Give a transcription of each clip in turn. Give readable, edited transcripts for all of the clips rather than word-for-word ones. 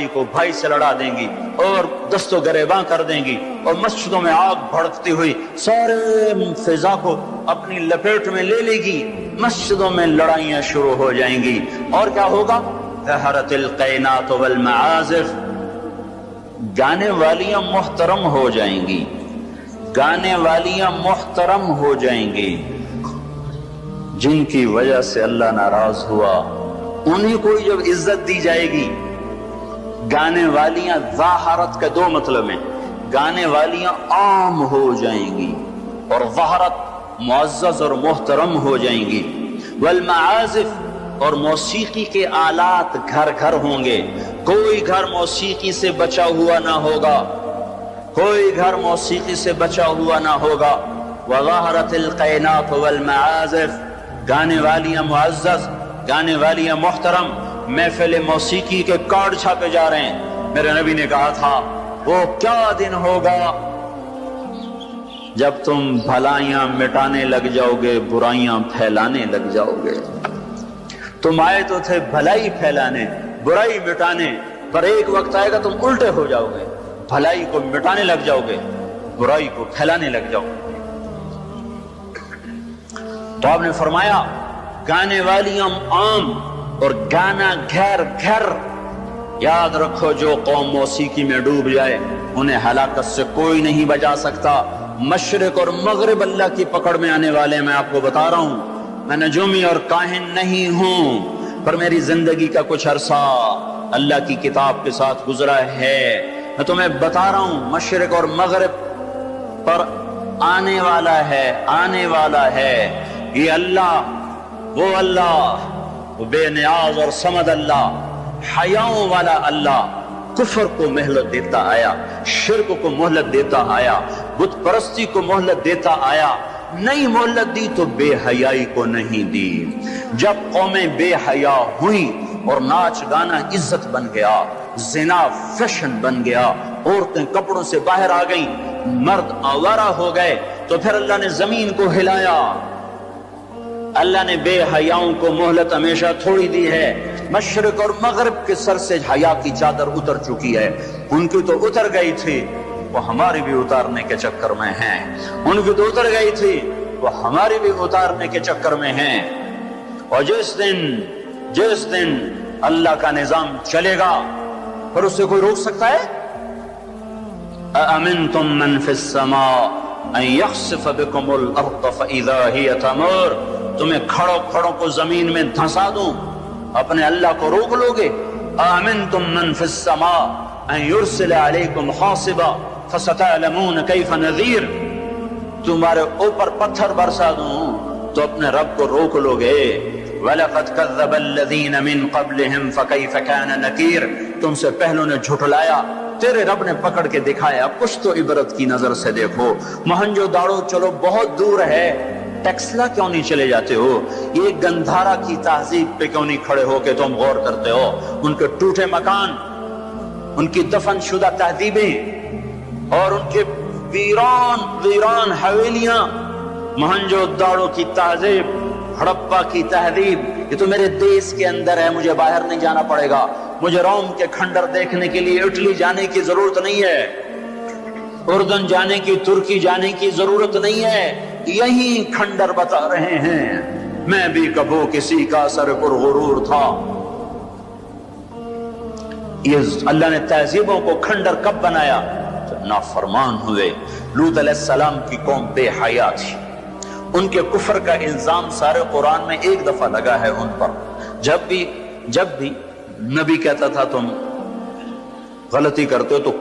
بھائی کو بھائی سے لڑا دیں گی اور دست و گریباں کر دیں گی، اور مسجدوں میں آگ بھڑکتی ہوئی سارے فضا کو اپنی لپیٹ میں لے لے گی، مسجدوں میں لڑائیاں شروع ہو جائیں گی، اور کیا ہوگا؟ ظہرت القینات والمعازف، گانے والیاں محترم ہو جائیں گی، گانے والیاں محترم ہو جائیں گی، جن کی وجہ سے اللہ ناراض ہوا انہیں کوئی جب عزت دی جائے گی۔ گانے والیاں ظاہرت کا دو مطلب ہیں، گانے والیاں عام ہو جائیں گی اور ظاہرت معزز اور محترم ہو جائیں گی۔ والمعازف، اور موسیقی کے آلات گھر گھر ہوں گے، کوئی گھر موسیقی سے بچا ہوا نہ ہوگا، کوئی گھر موسیقی سے بچا ہوا نہ ہوگا۔ وظہرت القینات والمعازف، گانے والیاں معزز، گانے والیاں محترم۔ محفل موسیقی کے کارڈ چھاپے جا رہے ہیں۔ میرے نبی نے کہا تھا وہ کیا دن ہوگا جب تم بھلائیاں مٹانے لگ جاؤ گے، برائیاں پھیلانے لگ جاؤ گے۔ تم آئے تو تھے بھلائی پھیلانے، برائی مٹانے، پر ایک وقت آئے گا تم الٹے ہو جاؤ گے، بھلائی کو مٹانے لگ جاؤ گے، برائی کو پھیلانے لگ جاؤ گے۔ تو آپ نے فرمایا گانے والیاں عام اور گانا گھر گھر۔ یاد رکھو جو قوم موسیقی میں ڈوب جائے انہیں ہلاکت سے کوئی نہیں بچا سکتا۔ مشرق اور مغرب اللہ کی پکڑ میں آنے والے، میں آپ کو بتا رہا ہوں، میں نجومی اور کاہن نہیں ہوں، پر میری زندگی کا کچھ عرصہ اللہ کی کتاب کے ساتھ گزرا ہے۔ میں تمہیں بتا رہا ہوں مشرق اور مغرب پر آنے والا ہے، آنے والا ہے یہ اللہ، وہ اللہ، وہ بے نیاز اور صمد اللہ، حیاؤں والا اللہ، کفر کو مہلت دیتا آیا، شرک کو مہلت دیتا آیا، بت پرستی کو مہلت دیتا آیا۔ نہیں مہلت دی تو بے حیائی کو نہیں دی۔ جب قومیں بے حیا ہوئیں اور ناچ گانا عزت بن گیا، زنا فیشن بن گیا، عورتیں کپڑوں سے باہر آ گئیں، مرد آوارہ ہو گئے، تو پھر اللہ نے زمین کو ہلایا۔ اللہ نے بے حیاؤں کو مہلت ہمیشہ تھوڑی دی ہے۔ مشرق اور مغرب کے سر سے حیا کی چادر اتر چکی ہے، ان کی تو اتر گئی تھی، وہ ہماری بھی اتارنے کے چکر میں ہیں، ان کی تو اتر گئی تھی، وہ ہماری بھی اتارنے کے چکر میں ہیں۔ اور جس دن اللہ کا نظام چلے گا پھر اسے کوئی روک سکتا ہے؟ أَأَمِنْتُمْ مَنْ فِي السَّمَاءِ أَنْ يَخْسِفَ بِكُمُ الْأَرْضَ فَإِذَا هِيَ تَمُورُ، تمہیں کھڑوں کو زمین میں دھنسا دوں، اپنے اللہ کو روک لو گے؟ آمنتم من فی السماء ان یرسل علیکم حاصبا فستعلمون کیف نذیر، تمہارے اوپر پتھر برسا دوں تو اپنے رب کو روک لو گے؟ وَلَقَدْ كَذَّبَ الَّذِينَ مِن قَبْلِهِمْ فَكَيْفَ كَانَ نَكِيرٌ، تم سے پہلوں نے جھٹلایا، تیرے رب نے پکڑ کے دکھایا۔ کچھ تو عبرت کی نظر سے دیکھو۔ مہنجو داڑو چلو بہت دور ہے، ٹیکسلا کیوں نہیں چلے جاتے ہو؟ یہ گندھارا کی تہذیب پہ کیوں نہیں کھڑے ہو کہ تم غور کرتے ہو؟ ان کے ٹوٹے مکان، ان کی دفن شدہ تہذیبیں اور ان کے ویران حویلیاں، مہنجو داڑو کی تہذیب، ہڑپا کی تہذیب، یہ تو میرے دیش کے اندر ہے، مجھے باہر نہیں جانا پڑے گا، مجھے روم کے کھنڈر دیکھنے کے لیے اٹلی جانے کی ضرورت نہیں ہے، اردن جانے کی، ترکی جانے کی ضرورت نہیں ہے، یہی کھنڈر بتا رہے ہیں۔ میں بھی کبھی کسی کا سر پر غرور تھا۔ یہ اللہ نے تہذیبوں کو کھنڈر کب بنایا؟ جب نافرمان ہوئے۔ لوط علیہ السلام کی قوم بے حیا تھی، ان کے کفر کا الزام سارے قرآن میں ایک دفعہ لگا ہے ان پر۔ جب بھی نبی کہتا تھا تم غلطی کرتے ہو تو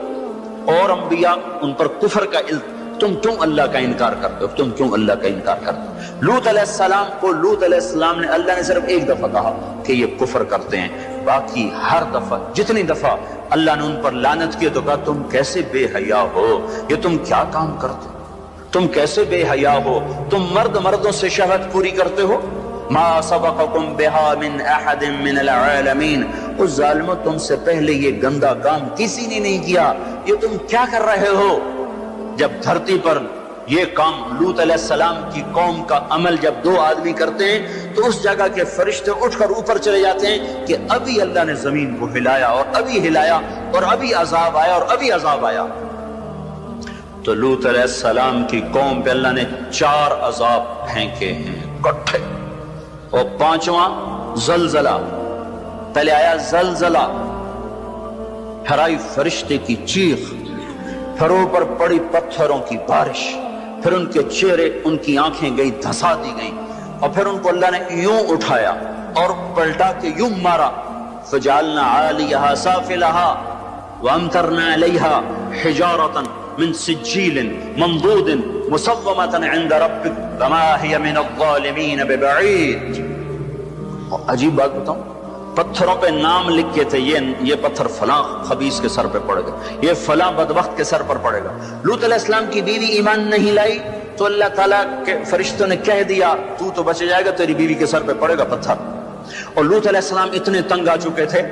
اور انبیاء ان پر کفر کا تم کیوں اللہ کا انکار کرتے ہو، تم کیوں اللہ کا انکار کرتے ہو؟ لوط علیہ السلام کو لوط علیہ السلام نے اللہ نے صرف ایک دفعہ کہا کہ یہ کفر کرتے ہیں، باقی ہر دفعہ جتنی دفعہ اللہ نے ان پر لعنت کی تو کہا تم کیسے بے حیا ہو، یہ تم کیا کام کرتے ہو، تم کیسے بے حیا ہو، تم مردوں سے شہوت پوری کرتے ہو۔ ما سبقکم بہا من احد من العالمین، اس ظالموں تم سے پہلے یہ گندا کام کسی نے نہیں کیا، یہ تم کیا کر رہے ہو؟ جب دھرتی پر یہ کام لوط علیہ السلام کی قوم کا عمل جب دو آدمی کرتے ہیں تو اس جگہ کے فرشتے اٹھ کر اوپر چلے جاتے ہیں کہ ابھی اللہ نے زمین کو ہلایا اور ابھی ہلایا اور ابھی عذاب آیا اور ابھی عذاب آیا۔ تو لوط علیہ السلام کی قوم پہ اللہ نے 4 عذاب پھینکے ہیں کٹھے، اور 5واں زلزلہ۔ پہلے آیا زلزلہ، پھر آئی فرشتے کی چیخ، پھر اوپر پڑی پتھروں کی بارش، پھر ان کے چہرے، ان کی آنکھیں گئی دھسا دی گئیں، اور پھر ان کو اللہ نے یوں اٹھایا اور پلٹا کے یوں مارا۔ فجعلنا عالیہا سافلہا وامطرنا علیہا حجارۃ من سجیل منضود مسومۃ عند ربک وما ہی من الظالمین ببعید۔ عجیب بات بتاؤں، پتھروں پہ نام لکھے تھے، یہ پتھر فلاں خبیث کے سر پہ پڑے گا، یہ فلاں بدبخت کے سر پر پڑے گا۔ لوط علیہ السلام کی بیوی ایمان نہیں لائی تو اللہ تعالیٰ کے فرشتوں نے کہہ دیا تو بچ جائے گا، تیری بیوی کے سر پہ پڑے گا پتھر۔ اور لوط علیہ السلام اتنے تنگ آ چکے تھے،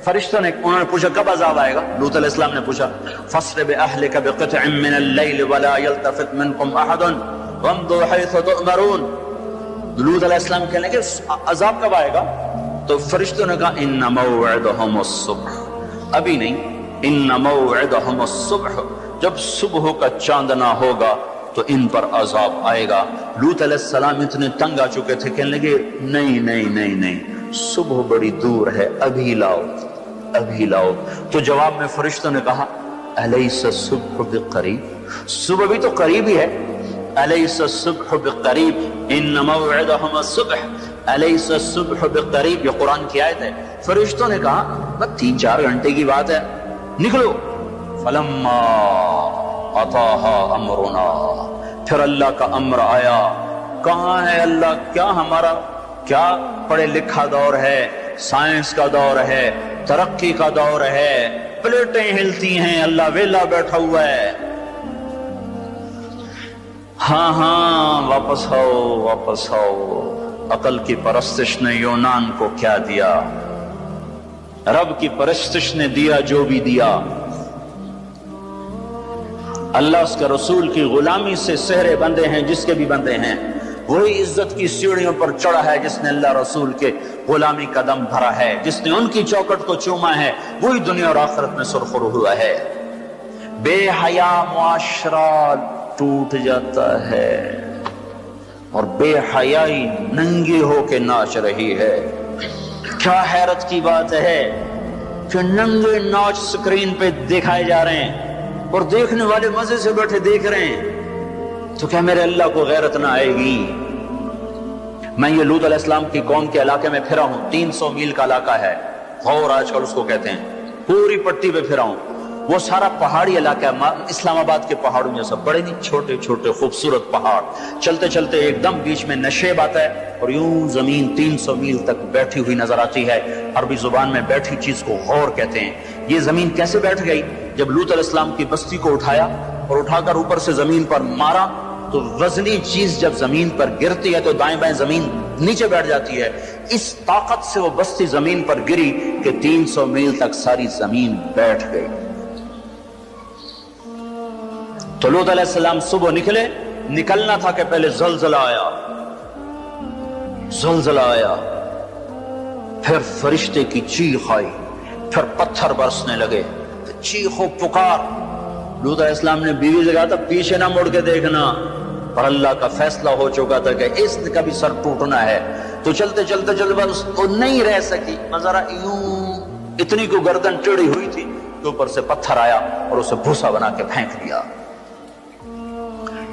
فرشتوں نے انہوں نے پوچھا کب عذاب آئے گا؟ لوط علیہ السلام نے پوچھا فَاسْرِ بِأَهْلِكَ بِقِطْعٍ مِّنَ اللَّيْلِ وَلَا يَلْتَفِتْ مِنْكُمْ أَحَدٌ وَامْضُوا حَيْثُ تُؤْمَرُونَ۔ لوط علیہ السلام کہنے کہ عذاب کب آئے گا؟ تو فرشتوں نے کہا ان موعدہم الصبح، ابھی نہیں، ان موعدہم الصبح، جب صبح کا چاندنا ہوگا تو ان پر عذاب آئے گا۔ لوط علیہ السلام اتنے تنگ آ چکے تھے، کہنے لگے نہیں نہیں نہیں نہیں، صبح بڑی دور ہے، ابھی لاؤ ابھی لاؤ۔ تو جواب میں فرشتوں نے کہا الیس الصبح بقریب، صبح بھی تو قریب ہی ہے، الیس الصبح بقریب ان موعدہم الصبح الیس الصبح بقریب، یہ قرآن کی آیت ہے۔ فرشتوں نے کہا بس 3-4 گھنٹے کی بات ہے، نکلو۔ فلما اتاها امرنا، پھر اللہ کا امر آیا۔ کہاں ہے اللہ؟ کیا ہمارا کیا پڑھے لکھا دور ہے، سائنس کا دور ہے، ترقی کا دور ہے، پلیٹیں ہلتی ہیں، اللہ ویلا بیٹھا ہوا ہے۔ ہاں ہاں واپس آؤ واپس آؤ۔ عقل کی پرستش نے یونان کو کیا دیا، رب کی پرستش نے دیا جو بھی دیا۔ اللہ اس کے رسول کی غلامی سے سہرے بندے ہیں جس کے بھی بندے ہیں، وہی عزت کی سیڑھیوں پر چڑھا ہے جس نے اللہ رسول کے غلامی کا دم بھرا ہے، جس نے ان کی چوکٹ کو چوما ہے، وہی دنیا اور آخرت میں سرخرو ہوا ہے۔ بے حیا معاشرہ ٹوٹ جاتا ہے اور بے حیائی ننگی ہو کے ناچ رہی ہے۔ کیا حیرت کی بات ہے کہ ننگے ناچ سکرین پہ دکھائے جا رہے ہیں اور دیکھنے والے مزے سے بیٹھے دیکھ رہے ہیں، تو کیا میرے اللہ کو غیرت نہ آئے گی؟ میں یہ لوط علیہ السلام کی قوم کے علاقے میں پھرا ہوں، 300 میل کا علاقہ ہے، غور آج کل اس کو کہتے ہیں، پوری پٹی پہ پھرا ہوں۔ وہ سارا پہاڑی علاقہ ہے، اسلام آباد کے پہاڑوں میں سب بڑے نہیں، چھوٹے چھوٹے خوبصورت پہاڑ، چلتے چلتے ایک دم بیچ میں نشیب آتا ہے اور یوں زمین 300 میل تک بیٹھی ہوئی نظر آتی ہے۔ عربی زبان میں بیٹھی چیز کو غور کہتے ہیں۔ یہ زمین کیسے بیٹھ گئی؟ جب لوط علیہ السلام کی بستی کو اٹھایا اور اٹھا کر اوپر سے زمین پر مارا تو وزنی چیز جب زمین پر گرتی ہے تو دائیں بائیں زمین نیچے بیٹھ جاتی ہے۔ اس طاقت سے وہ بستی زمین پر گری کہ 300 میل تک ساری زمین بیٹھ گئی۔ تو لوط علیہ السلام صبح نکلے، نکلنا تھا کہ پہلے زلزلہ آیا، زلزلہ آیا، پھر فرشتے کی چیخ آئی، پھر پتھر برسنے لگے، چیخ و پکار۔ لوط علیہ السلام نے بیوی سے کہا تھا پیچھے نہ مڑ کے دیکھنا، پر اللہ کا فیصلہ ہو چکا تھا کہ اس کا بھی سر ٹوٹنا ہے۔ تو چلتے چلتے چلتے بس وہ نہیں رہ سکی، ذرا یوں اتنی کو گردن ٹیڑھی ہوئی تھی تو اوپر سے پتھر آیا اور اسے بھوسا بنا کے پھینک دیا۔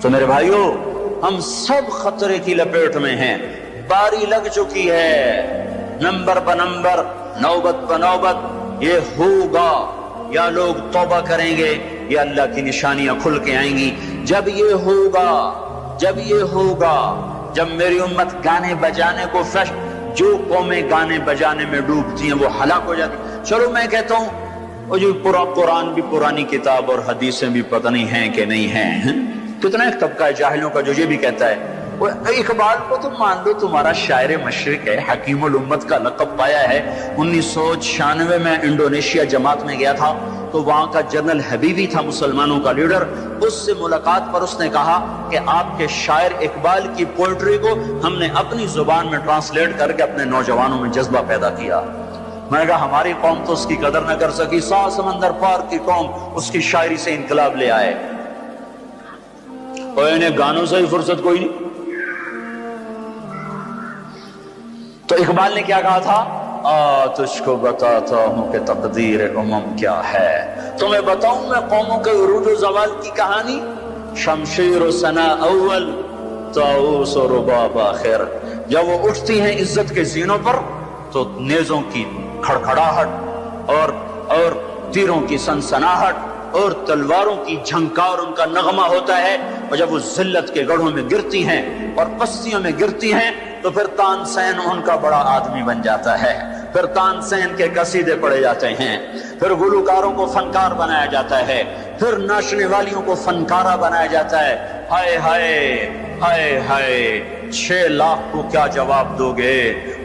تو میرے بھائیو، ہم سب خطرے کی لپیٹ میں ہیں، باری لگ چکی ہے، نمبر پہ نمبر، نوبت پہ نوبت، یہ ہوگا، یا لوگ توبہ کریں گے یا اللہ کی نشانیاں کھل کے آئیں گی۔ جب یہ ہوگا، جب یہ ہوگا، جب میری امت گانے بجانے کو جو قومیں گانے بجانے میں ڈوبتی ہیں وہ ہلاک ہو جاتی۔ چلو میں کہتا ہوں وہ جو پورا قرآن بھی پرانی کتاب اور حدیثیں بھی پتہ نہیں ہیں کہ نہیں ہیں، کتنا ایک طبقہ ہے جاہلوں کا جو یہ بھی کہتا ہے وہ اقبال کو تم مان لو تمہارا شاعر مشرق ہے، حکیم الامت کا لقب پایا ہے۔ 1996 میں انڈونیشیا جماعت میں گیا تھا تو وہاں کا جنرل حبیبی تھا مسلمانوں کا لیڈر، اس سے ملاقات پر اس نے کہا کہ آپ کے شاعر اقبال کی پوئٹری کو ہم نے اپنی زبان میں ٹرانسلیٹ کر کے اپنے نوجوانوں میں جذبہ پیدا کیا۔ میں نے کہا ہماری قوم تو اس کی قدر نہ کر سکی، 100 سمندر پار کی قوم اس کی شاعری سے انقلاب لے آئے، اور انہیں گانوں سے ہی فرصت کوئی نہیں۔ تو اقبال نے کیا کہا تھا؟ تجھ کو بتاتا ہوں کہ تقدیر امم کیا ہے، تمہیں بتاؤں میں قوموں کے عروج و زوال کی کہانی، شمشیر و ثنا اول طاؤس و رباب آخر۔ جب وہ اٹھتی ہیں عزت کے زینوں پر تو نیزوں کی کھڑکھڑاہٹ اور تیروں کی سنسناہٹ اور تلواروں کی جھنکار ان کا نغمہ ہوتا ہے، اور جب وہ ذلت کے گڑھوں میں گرتی ہیں اور پستیوں میں گرتی ہیں تو پھر تانسین ان کا بڑا آدمی بن جاتا ہے، پھر تانسین کے قصیدے پڑھے جاتے ہیں، پھر گلوکاروں کو فنکار بنایا جاتا ہے، پھر ناچنے والیوں کو فنکارہ بنایا جاتا ہے۔ ہائے ہائے ہائے ہائے 6 لاکھ کو کیا جواب دو گے؟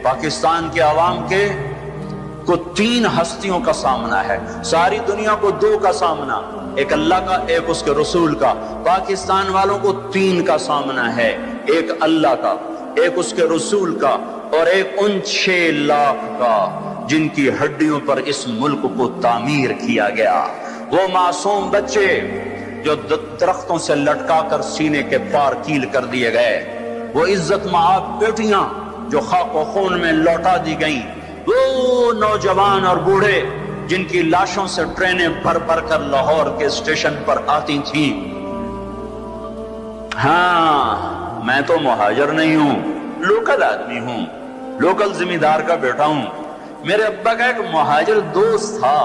پاکستان کے عوام کے کو 3 ہستیوں کا سامنا ہے، ساری دنیا کو 2 کا سامنا، ایک اللہ کا ایک اس کے رسول کا، پاکستان والوں کو 3 کا سامنا ہے، ایک اللہ کا، ایک اس کے رسول کا، اور ایک ان 6 لاکھ کا جن کی ہڈیوں پر اس ملک کو تعمیر کیا گیا۔ وہ معصوم بچے جو درختوں سے لٹکا کر سینے کے پار کیل کر دیے گئے، وہ عزت مآب بیٹیاں جو خاک و خون میں لوٹا دی گئیں، وہ نوجوان اور بوڑھے جن کی لاشوں سے ٹرینیں بھر بھر کر لاہور کے اسٹیشن پر آتی تھیں۔ ہاں میں تو مہاجر نہیں ہوں، لوکل آدمی ہوں، لوکل زمیندار کا بیٹا ہوں۔ میرے ابا کا ایک مہاجر دوست تھا،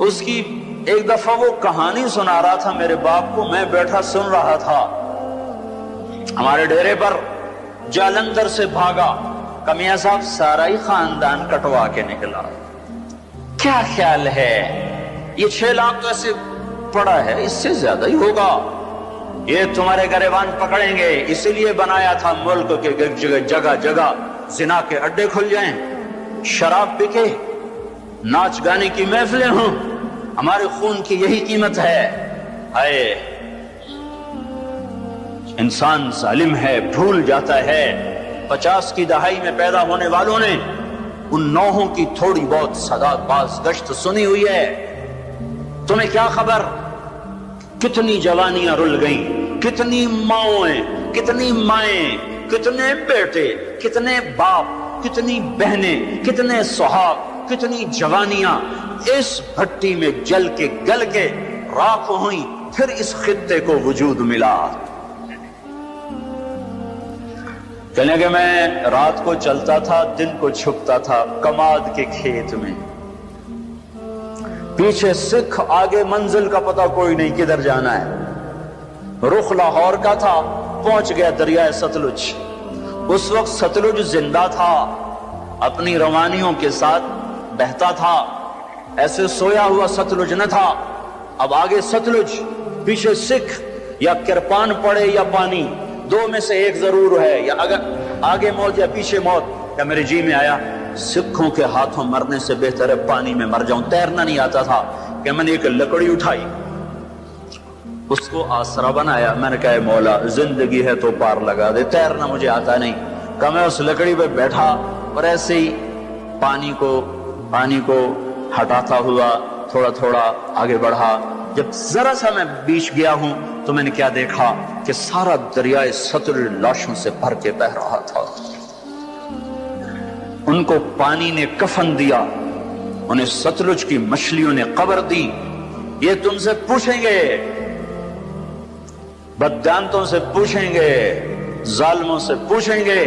اس کی ایک دفعہ وہ کہانی سنا رہا تھا میرے باپ کو، میں بیٹھا سن رہا تھا۔ ہمارے ڈیرے پر جالندھر سے بھاگا کہ میاں صاحب سارا ہی خاندان کٹوا کے نکلا۔ کیا خیال ہے یہ 6 لاکھ تو ایسے پڑا ہے، اس سے زیادہ ہی ہوگا، یہ تمہارے گریبان پکڑیں گے، اسی لیے بنایا تھا ملک کے جگہ جگہ زنا کے اڈے کھل جائیں، شراب بکے، ناچ گانے کی محفلیں ہوں، ہمارے خون کی یہی قیمت ہے۔ ہائے انسان ظالم ہے، بھول جاتا ہے۔ 50 کی دہائی میں پیدا ہونے والوں نے ان نوحوں کی تھوڑی بہت صدا باز گشت سنی ہوئی ہے۔ تمہیں کیا خبر کتنی جوانیاں رل گئیں، کتنی ماؤں، کتنی مائیں، کتنے بیٹے، کتنے باپ، کتنی بہنیں، کتنے سہاگ، کتنی جوانیاں اس بھٹی میں جل کے گل کے راکھ ہوئیں، پھر اس خطے کو وجود ملا۔ کہنے کہ میں رات کو چلتا تھا، دن کو چھپتا تھا کماد کے کھیت میں، پیچھے سکھ، آگے منزل کا پتہ کوئی نہیں کدھر جانا ہے۔ رخ لاہور کا تھا، پہنچ گیا دریائے ستلج۔ اس وقت ستلج زندہ تھا، اپنی روانیوں کے ساتھ بہتا تھا، ایسے سویا ہوا ستلج نہ تھا۔ اب آگے ستلج، پیچھے سکھ، یا کرپان پڑے یا پانی، 2 میں سے ایک ضرور ہے، یا اگر آگے موت یا پیچھے موت۔ کیا میرے جی میں آیا سکھوں کے ہاتھوں مرنے سے بہتر ہے پانی میں مر جاؤں۔ تیرنا نہیں آتا تھا کہ میں نے ایک لکڑی اٹھائی، اس کو آسرا بنایا، میں نے کہا مولا زندگی ہے تو پار لگا دے، تیرنا مجھے آتا نہیں۔ کہ میں اس لکڑی پہ بیٹھا اور ایسے ہی پانی کو ہٹاتا ہوا تھوڑا تھوڑا آگے بڑھا۔ جب ذرا سا میں بیچ گیا ہوں تو میں نے کیا دیکھا کہ سارا دریائے ستلج لاشوں سے بھر کے بہ رہا تھا۔ ان کو پانی نے کفن دیا، انہیں ستلج کی مچھلیوں نے قبر دی۔ یہ تم سے پوچھیں گے، بددانتوں سے پوچھیں گے، ظالموں سے پوچھیں گے،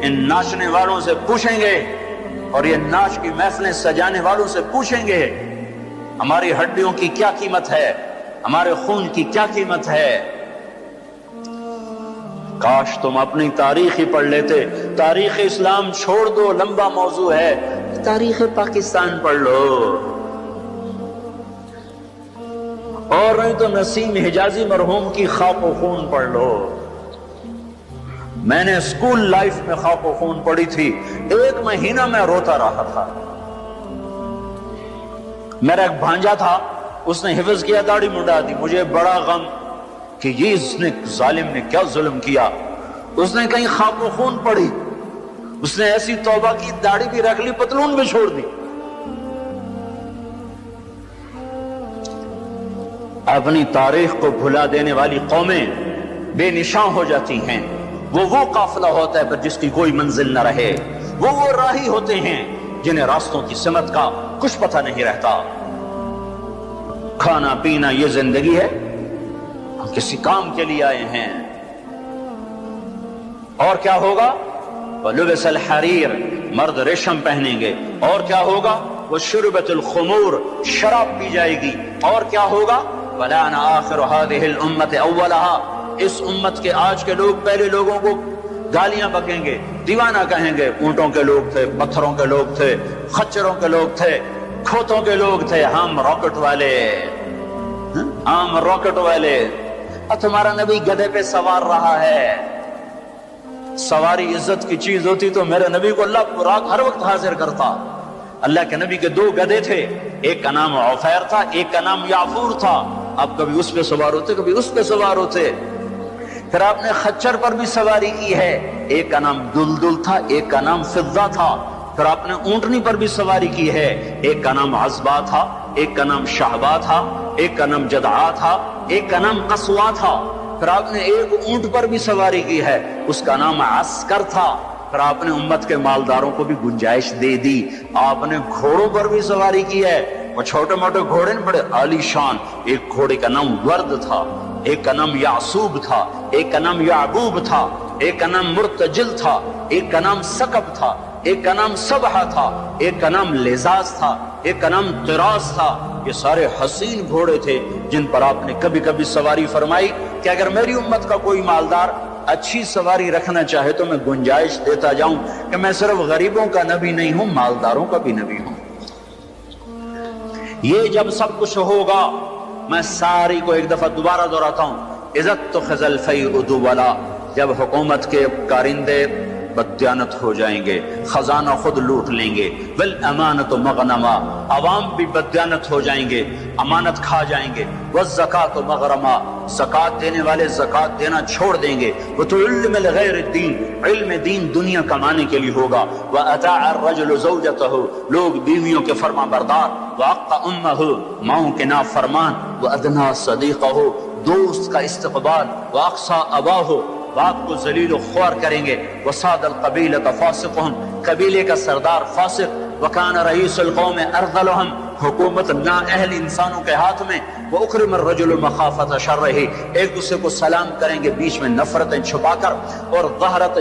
ان ناچنے والوں سے پوچھیں گے، اور یہ ناچ کی محفلیں سجانے والوں سے پوچھیں گے ہماری ہڈیوں کی کیا قیمت ہے، ہمارے خون کی کیا قیمت ہے۔ کاش تم اپنی تاریخ ہی پڑھ لیتے۔ تاریخ اسلام چھوڑ دو، لمبا موضوع ہے، تاریخ پاکستان پڑھ لو، اور نہیں تو نسیم حجازی مرحوم کی خاک و خون پڑھ لو۔ میں نے اسکول لائف میں خاک و خون پڑی تھی، 1 مہینہ میں روتا رہا تھا۔ میرا ایک بھانجا تھا، اس نے حفظ کیا، داڑھی منڈا دی، مجھے بڑا غم کہ یہ اس نے ظالم نے کیا ظلم کیا۔ اس نے کہیں خاک و خون پڑی، اس نے ایسی توبہ کی، داڑھی بھی رکھ لی، پتلون بھی چھوڑ دی۔ اپنی تاریخ کو بھلا دینے والی قومیں بے نشاں ہو جاتی ہیں۔ وہ قافلہ ہوتا ہے پر جس کی کوئی منزل نہ رہے، وہ راہی ہوتے ہیں جنہیں راستوں کی سمت کا کچھ پتہ نہیں رہتا۔ کھانا پینا یہ زندگی ہے، ہم کسی کام کے لیے آئے ہیں۔ اور کیا ہوگا؟ وَلُبِسَ الْحَرِيرُ، مرد ریشم پہنیں گے۔ اور کیا ہوگا؟ وَشُرِبَتِ الْخُمُورُ، شراب پی جائے گی۔ اور کیا ہوگا؟ وَلَعَنَ آخِرُ هَذِهِ الْأُمَّةِ أَوَّلَهَا، اس امت کے آج کے لوگ پہلے لوگوں کو گالیاں بکیں گے، دیوانہ کہیں گے۔ اونٹوں کے لوگ تھے، پتھروں کے لوگ تھے، خچروں کے لوگ تھے، کھوتوں کے لوگ تھے، ہم راکٹ والے، ہم راکٹ والے۔ اور تمہارا نبی گدھے پہ سوار رہا ہے۔ سواری عزت کی چیز ہوتی تو میرے نبی کو اللہ براق ہر وقت حاضر کرتا۔ اللہ کے نبی کے 2 گدھے تھے، ایک کا نام عفیر تھا، ایک کا نام یعفور تھا۔ اب کبھی اس پہ سوار ہوتے، کبھی اس پہ سوار ہوتے۔ پھر آپ نے خچر پر بھی سواری کی ہے، ایک کا نام دلدل تھا، ایک کا نام فضہ تھا۔ پھر آپ نے اونٹنی پر بھی سواری کی ہے، ایک کا نام عزبہ تھا، ایک کا نام شہبہ تھا، ایک کا نام جدعا تھا، ایک کا نام قصوا تھا۔ پھر آپ نے ایک اونٹ پر بھی سواری کی ہے، اس کا نام عسکر تھا۔ پھر آپ نے امت کے مالداروں کو بھی گنجائش دے دی۔ آپ نے گھوڑوں پر بھی سواری کی ہے، وہ چھوٹے موٹے گھوڑے نہیں، بڑے عالی شان۔ ایک گھوڑے کا نام ورد تھا، ایک کا نام یعصوب تھا، ایک کا نام یعقوب تھا، ایک کا نام مرتجل تھا، ایک کا نام سکب تھا، ایک کا نام سبحہ تھا، ایک کا نام لزاز تھا، ایک کا نام طراز تھا۔ یہ سارے حسین گھوڑے تھے جن پر آپ نے کبھی کبھی سواری فرمائی کہ اگر میری امت کا کوئی مالدار اچھی سواری رکھنا چاہے تو میں گنجائش دیتا جاؤں کہ میں صرف غریبوں کا نبی نہیں ہوں، مالداروں کا بھی نبی ہوں۔ یہ جب سب کچھ ہوگا، میں ساری کو ایک دفعہ دوبارہ دہراتا ہوں، عزت تو خزل فی ادولا، جب حکومت کے کارندے بددیانت ہو جائیں گے، خزانہ خود لوٹ لیں گے، والامانۃ مغنما، عوام بھی بددیانت ہو جائیں گے، امانت کھا جائیں گے، والزکاۃ مغرما، زکات دینے والے زکات دینا چھوڑ دیں گے، وتعلم لغیر الدین، علم دین دنیا کمانے کے لیے ہوگا، واطاع الرجل زوجتہ، لوگ بیویوں کے فرما بردار، واقع امہ، ماؤں کے نافرمان، وادنی صدیقہ، دوست کا استقبال، واقصى اباہ، باپ کو ذلیل و خوار کریں گے، وصاد القبیلۃ فاسقہم، قبیلے کا سردار فاسق، وکان رئیس القوم ارذلہم، حکومت نااہل انسانوں کے ہاتھ میں، واکرم الرجل مخافۃ شرہ، ایک دوسرے کو سلام کریں گے بیچ میں نفرتیں چھپا کر، اور ظہرت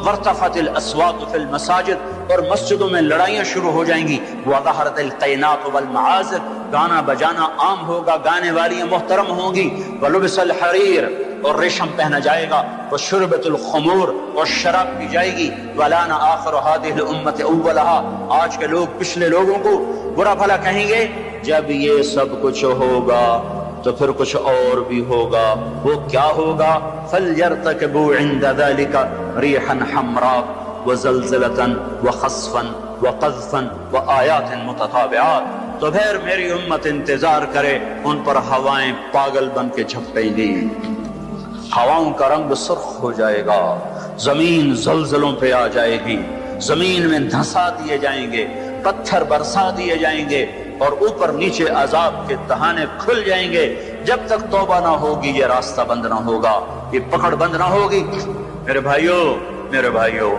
وارتفعت الاصوات فی المساجد، اور مسجدوں میں لڑائیاں شروع ہو جائیں گی، وظہرت القینات والمعازف، گانا بجانا عام ہوگا، گانے والیاں محترم ہوں گی، ولبس الحریر، اور ریشم پہنا جائے گا، وشربت الخمور، اور شراب پی جائے گی، وَلَعَنَ آخِرُ هَذِهِ الْأُمَّةِ أَوَّلَهَا، آج کے لوگ پچھلے لوگوں کو برا بھلا کہیں گے۔ جب یہ سب کچھ ہوگا تو پھر کچھ اور بھی ہوگا۔ وہ کیا ہوگا؟ فَلْيَرْتَكِبُوا عِنْدَ ذَلِكَ رِيحًا حَمْرَاءَ وَزَلْزَلَةً وَخَسْفًا وَقَذْفًا وَآيَاتٍ مُتَتَابِعَاتٍ، تو پھر میری امت انتظار کرے، ان پر ہوائیں پاگل بن کے جھپٹیں گی، ہواؤں کا رنگ سرخ ہو جائے گا، زمین زلزلوں پہ آ جائے گی، زمین میں دھنسا دیے جائیں گے، پتھر برسا دیے جائیں گے، اور اوپر نیچے عذاب کے دہانے کھل جائیں گے۔ جب تک توبہ نہ ہوگی یہ راستہ بند نہ ہوگا، یہ پکڑ بند نہ ہوگی۔ میرے بھائیوں،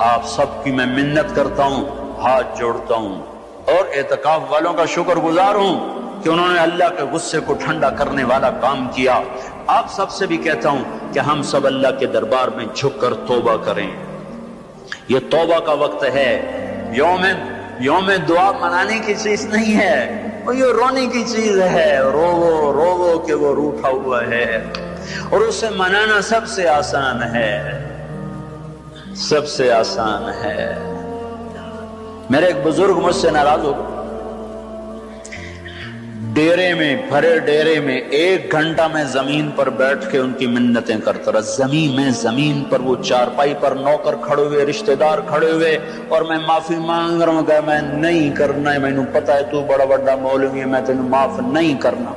آپ سب کی میں منت کرتا ہوں، ہاتھ جوڑتا ہوں، اور اعتکاف والوں کا شکر گزار ہوں کہ انہوں نے اللہ کے غصے کو ٹھنڈا کرنے والا کام کیا۔ آپ سب سے بھی کہتا ہوں کہ ہم سب اللہ کے دربار میں جھک کر توبہ کریں۔ یہ توبہ کا وقت ہے، یوم دعا منانے کی چیز نہیں ہے، وہ یہ رونے کی چیز ہے، روو کہ وہ روٹھا ہوا ہے، اور اسے منانا سب سے آسان ہے، سب سے آسان ہے۔ میرے ایک بزرگ مجھ سے ناراض ہو گئے، ڈیرے میں، بھرے ڈیرے میں 1 گھنٹہ میں زمین پر بیٹھ کے ان کی منتیں کرتا رہا، زمین پر وہ چارپائی پر نوکر کھڑے ہوئے، رشتہ دار کھڑے ہوئے، اور میں معافی مانگ رہا ہوں کہ میں نہیں کرنا ہے، مینوں پتہ ہے تو بڑا بڑا مولوی ہے، میں تینوں معاف نہیں کرنا۔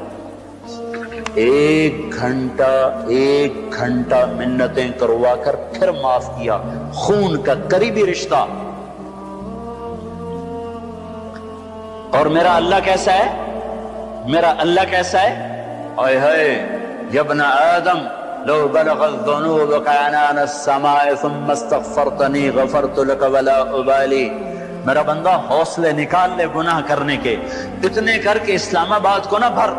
1 گھنٹہ منتیں کروا کر پھر معاف کیا۔ خون کا قریبی رشتہ۔ اور میرا اللہ کیسا ہے؟ میرا اللہ کیسا ہے؟ اے ہائے یا ابن آدم لو بلغت ذنوبك عنان السماء ثم استغفرتنی غفرت لك ولا ابالی۔ میرا بندہ حوصلے نکال لے گناہ کرنے کے، اتنے کر کے اسلام آباد کو نہ بھر،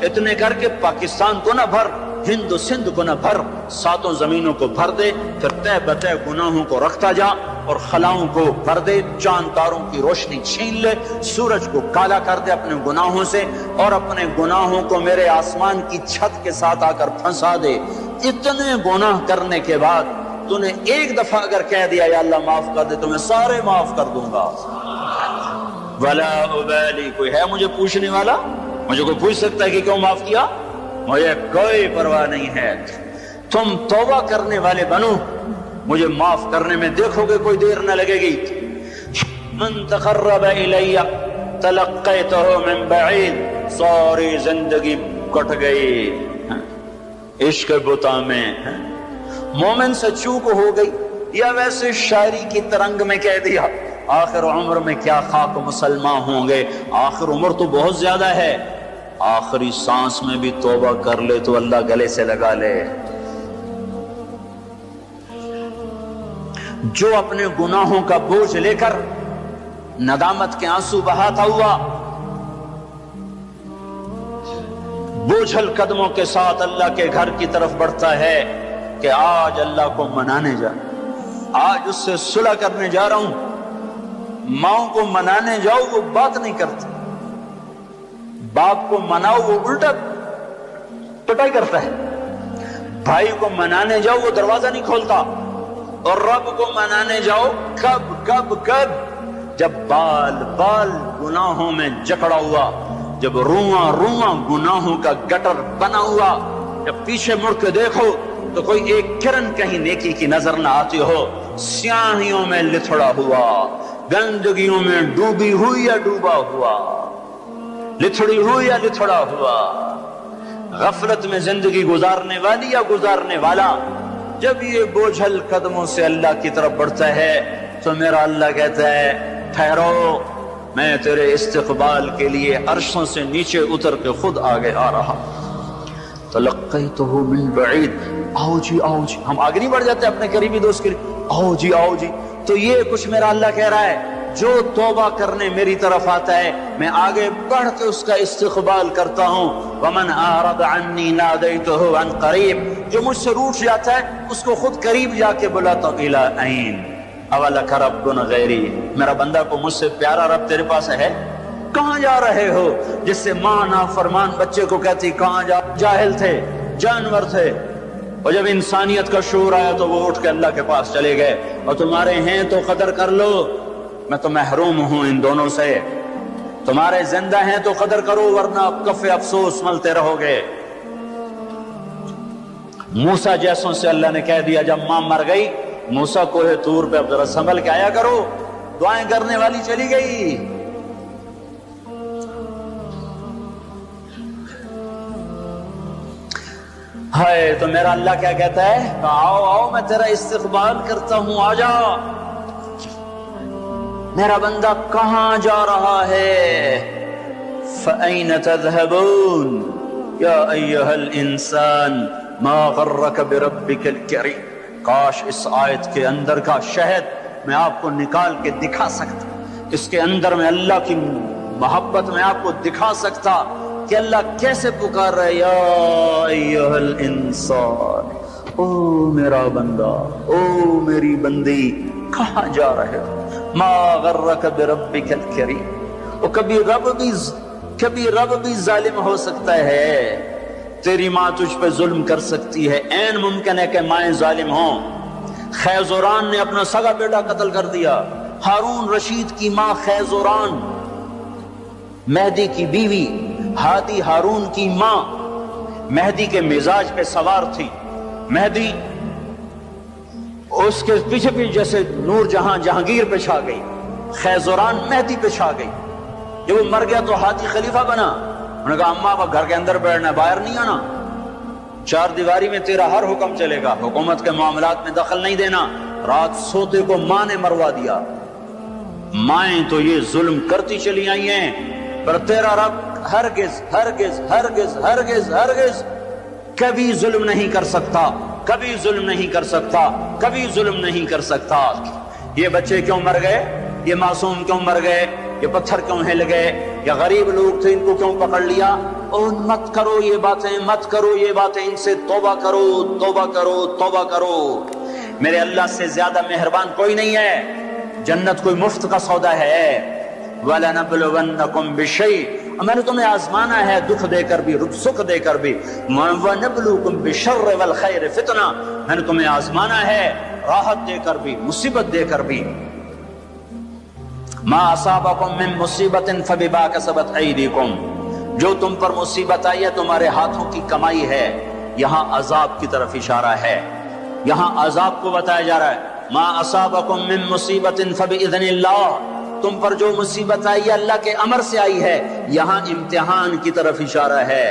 اتنے کر کے پاکستان کو نہ بھر، ہند و سندھ کو نہ بھر، 7 زمینوں کو بھر دے، پھر تہ بتہ گناہوں کو رکھتا جا اور خلاؤں کو بھر دے، چاند تاروں کی روشنی چھین لے، سورج کو کالا کر دے اپنے گناہوں سے، اور اپنے گناہوں کو میرے آسمان کی چھت کے ساتھ آ کر پھنسا دے۔ اتنے گناہ کرنے کے بعد تو نے 1 دفعہ اگر کہہ دیا یا اللہ معاف کر دے تو میں سارے معاف کر دوں گا، ولا ابالی۔ کوئی ہے مجھے پوچھنے والا؟ مجھے کوئی پوچھ سکتا ہے کہ کیوں معاف کیا؟ مجھے کوئی پرواہ نہیں ہے۔ تم توبہ کرنے والے بنو، مجھے معاف کرنے میں دیکھو گے کوئی دیر نہ لگے گی۔ من تقرب الی تلقیتہ من بعید۔ ساری زندگی کٹ گئی عشق بتا میں، مومن سے چوک ہو گئی، یا ویسے شاعری کی ترنگ میں کہہ دیا آخر عمر میں کیا خاک مسلمان ہوں گے، آخر عمر تو بہت زیادہ ہے، آخری سانس میں بھی توبہ کر لے تو اللہ گلے سے لگا لے۔ جو اپنے گناہوں کا بوجھ لے کر ندامت کے آنسو بہاتا ہوا بوجھل قدموں کے ساتھ اللہ کے گھر کی طرف بڑھتا ہے کہ آج اللہ کو منانے جا، آج اس سے صلح کرنے جا رہا ہوں، ماں کو منانے جاؤ وہ بات نہیں کرتی، باپ کو مناؤ وہ الٹا پٹائی کرتا ہے، بھائی کو منانے جاؤ وہ دروازہ نہیں کھولتا، اور رب کو منانے جاؤ کب جب بال گناہوں میں جکڑا ہوا، جب رواں گناہوں کا گٹر بنا ہوا، جب پیچھے مڑ کے دیکھو تو کوئی ایک کرن کہیں نیکی کی نظر نہ آتی ہو، سیاہیوں میں لتھڑا ہوا، گندگیوں میں ڈوبی ہوئی یا ڈوبا ہوا، لتھڑی ہوئی یا لتھڑا ہوا، غفلت میں زندگی گزارنے والی یا گزارنے والا، جب یہ بوجھل قدموں سے اللہ کی طرف بڑھتا ہے تو میرا اللہ کہتا ہے ٹھہرو، میں تیرے استقبال کے لیے عرشوں سے نیچے اتر کے خود آگے آ رہا۔ تلقیتہ من بعید، آؤ جی ہم آگے نہیں بڑھ جاتے اپنے قریبی دوست کے لیے، آؤ جی۔ تو یہ کچھ میرا اللہ کہہ رہا ہے، جو توبہ کرنے میری طرف آتا ہے میں آگے بڑھ کے اس کا استقبال کرتا ہوں۔ ومن اعرض عنی نادیتہ عن قریب، جو مجھ سے روٹھ جاتا ہے اس کو خود قریب جا کے بلاتا ہوں، الی عین اولک رب غیری، میرا بندہ کو مجھ سے پیارا رب تیرے پاس ہے؟ کہاں جا رہے ہو؟ جس سے ماں نافرمان بچے کو کہتی کہاں جا، جاہل تھے، جانور تھے، اور جب انسانیت کا شعور آیا تو وہ اٹھ کے اللہ کے پاس چلے گئے، اور تمہارے ہیں تو قدر کر لو، میں تو محروم ہوں ان دونوں سے، تمہارے زندہ ہیں تو قدر کرو ورنہ کف افسوس ملتے رہو گے۔ موسیٰ جیسوں سے اللہ نے کہہ دیا جب ماں مر گئی، موسیٰ کوہ طور پہ اب ذرا سنبھل کے آیا کرو، دعائیں کرنے والی چلی گئی۔ ہائے تو میرا اللہ کیا کہتا ہے، آؤ میں تیرا استقبال کرتا ہوں، آ جا۔ میرا بندہ کہاں جا رہا ہے؟ فَأَيْنَ تَذْهَبُونَ یا ایہا الانسان ما غرک بربک الکریم۔ کاش اس آیت کے اندر کا شہد میں آپ کو نکال کے دکھا سکتا، اس کے اندر میں اللہ کی محبت میں آپ کو دکھا سکتا کہ اللہ کیسے پکار رہا ہے، یا ایہا الانسان، او میرا بندہ، او میری بندی، کہاں جا رہے ہو؟ ما غرک بربک الکریم۔ اور کبھی رب بھی ظالم ہو سکتا ہے، تیری ماں تجھ پہ ظلم کر سکتی ہے، عین ممکن ہے کہ مائیں ظالم ہوں۔ خیزوران نے اپنا سگا بیٹا قتل کر دیا، ہارون رشید کی ماں خیزوران، مہدی کی بیوی، ہادی ہارون کی ماں مہدی کے مزاج پہ سوار تھی. مہدی اس کے پیچھے بھی جیسے نور جہاں جہانگیر پہ چھا گئی، خیزران مہدی پہ چھا گئی. جب وہ مر گیا تو ہادی خلیفہ بنا. انہوں نے کہا اماں اب گھر کے اندر بیٹھنا، باہر نہیں آنا، چار دیواری میں تیرا ہر حکم چلے گا، حکومت کے معاملات میں دخل نہیں دینا. رات سوتے کو ماں نے مروا دیا. مائیں تو یہ ظلم کرتی چلی آئی ہیں، پر تیرا رب ہرگز ہرگز ہرگز ہرگز ہرگز کبھی ظلم نہیں کر سکتا، کبھی ظلم نہیں کر سکتا، کبھی ظلم نہیں کر سکتا. یہ بچے کیوں مر گئے؟ یہ معصوم کیوں مر گئے؟ یہ پتھر کیوں ہل گئے؟ یا غریب لوگ تھے ان کو کیوں پکڑ لیا؟ اور مت کرو یہ باتیں، مت کرو یہ باتیں، ان سے توبہ کرو، توبہ کرو، توبہ کرو. میرے اللہ سے زیادہ مہربان کوئی نہیں ہے. جنت کوئی مفت کا سودا ہے. وَلَنَبْلُوَنَّكُمْ بِشَيْءٍ، میں نے تمہیں آزمانا ہے دکھ دے کر بھی، سکھ دے کر بھی. وَنَبْلُوكُمْ بِالشَّرِّ وَالْخَيْرِ فِتْنَةً، میں نے تمہیں آزمانا ہے راحت دے کر بھی، مصیبت دے کر بھی. مَا أَصَابَكُم مِّن مُّصِيبَةٍ فَبِمَا كَسَبَتْ أَيْدِيكُمْ، جو تم پر مصیبت آئی ہے تمہارے ہاتھوں کی کمائی ہے. یہاں عذاب کی طرف اشارہ ہے، یہاں عذاب کو بتایا جا رہا ہے. مَا أَصَابَكُم مِّن مُّصِيبَةٍ فَبِإِذْنِ اللَّهِ، تم پر جو مصیبت آئی ہے اللہ کے امر سے آئی ہے. یہاں امتحان کی طرف اشارہ ہے.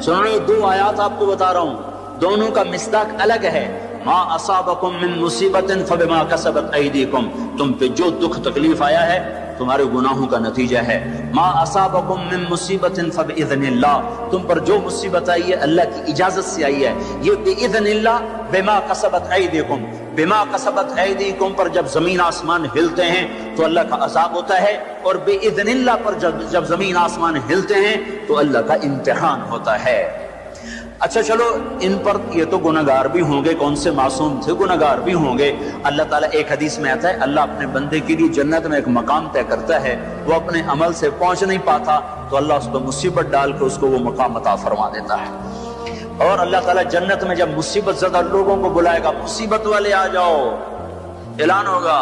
سنو دو آیات آپ کو بتا رہا ہوں، دونوں کا مصداق الگ ہے. ما اصابکم من مصیبت فبما کسبت ایدیکم، تم پہ جو دکھ تکلیف آیا ہے تمہارے گناہوں کا نتیجہ ہے. ما اصابکم من مصیبت فباذن اللہ، تم پر جو مصیبت آئی ہے اللہ کی اجازت سے آئی ہے. یہ باذن اللہ، بما کسبت ایدیکم، بما کسبت ایدیکم پر جب زمین آسمان ہلتے ہیں تو اللہ کا عذاب ہوتا ہے، اور باذن اللہ پر جب زمین آسمان ہلتے ہیں تو اللہ کا امتحان ہوتا ہے. اچھا چلو ان پر یہ تو گناہگار بھی ہوں گے، کون سے معصوم تھے، گناہگار بھی ہوں گے. اللہ تعالیٰ ایک حدیث میں آتا ہے اللہ اپنے بندے کے لیے جنت میں ایک مقام طے کرتا ہے، وہ اپنے عمل سے پہنچ نہیں پاتا تو اللہ اس کو مصیبت ڈال کے اس کو وہ مقام عطا فرما دیتا ہے. اور اللہ تعالیٰ جنت میں جب مصیبت زدہ لوگوں کو بلائے گا، مصیبت والے آ جاؤ، اعلان ہوگا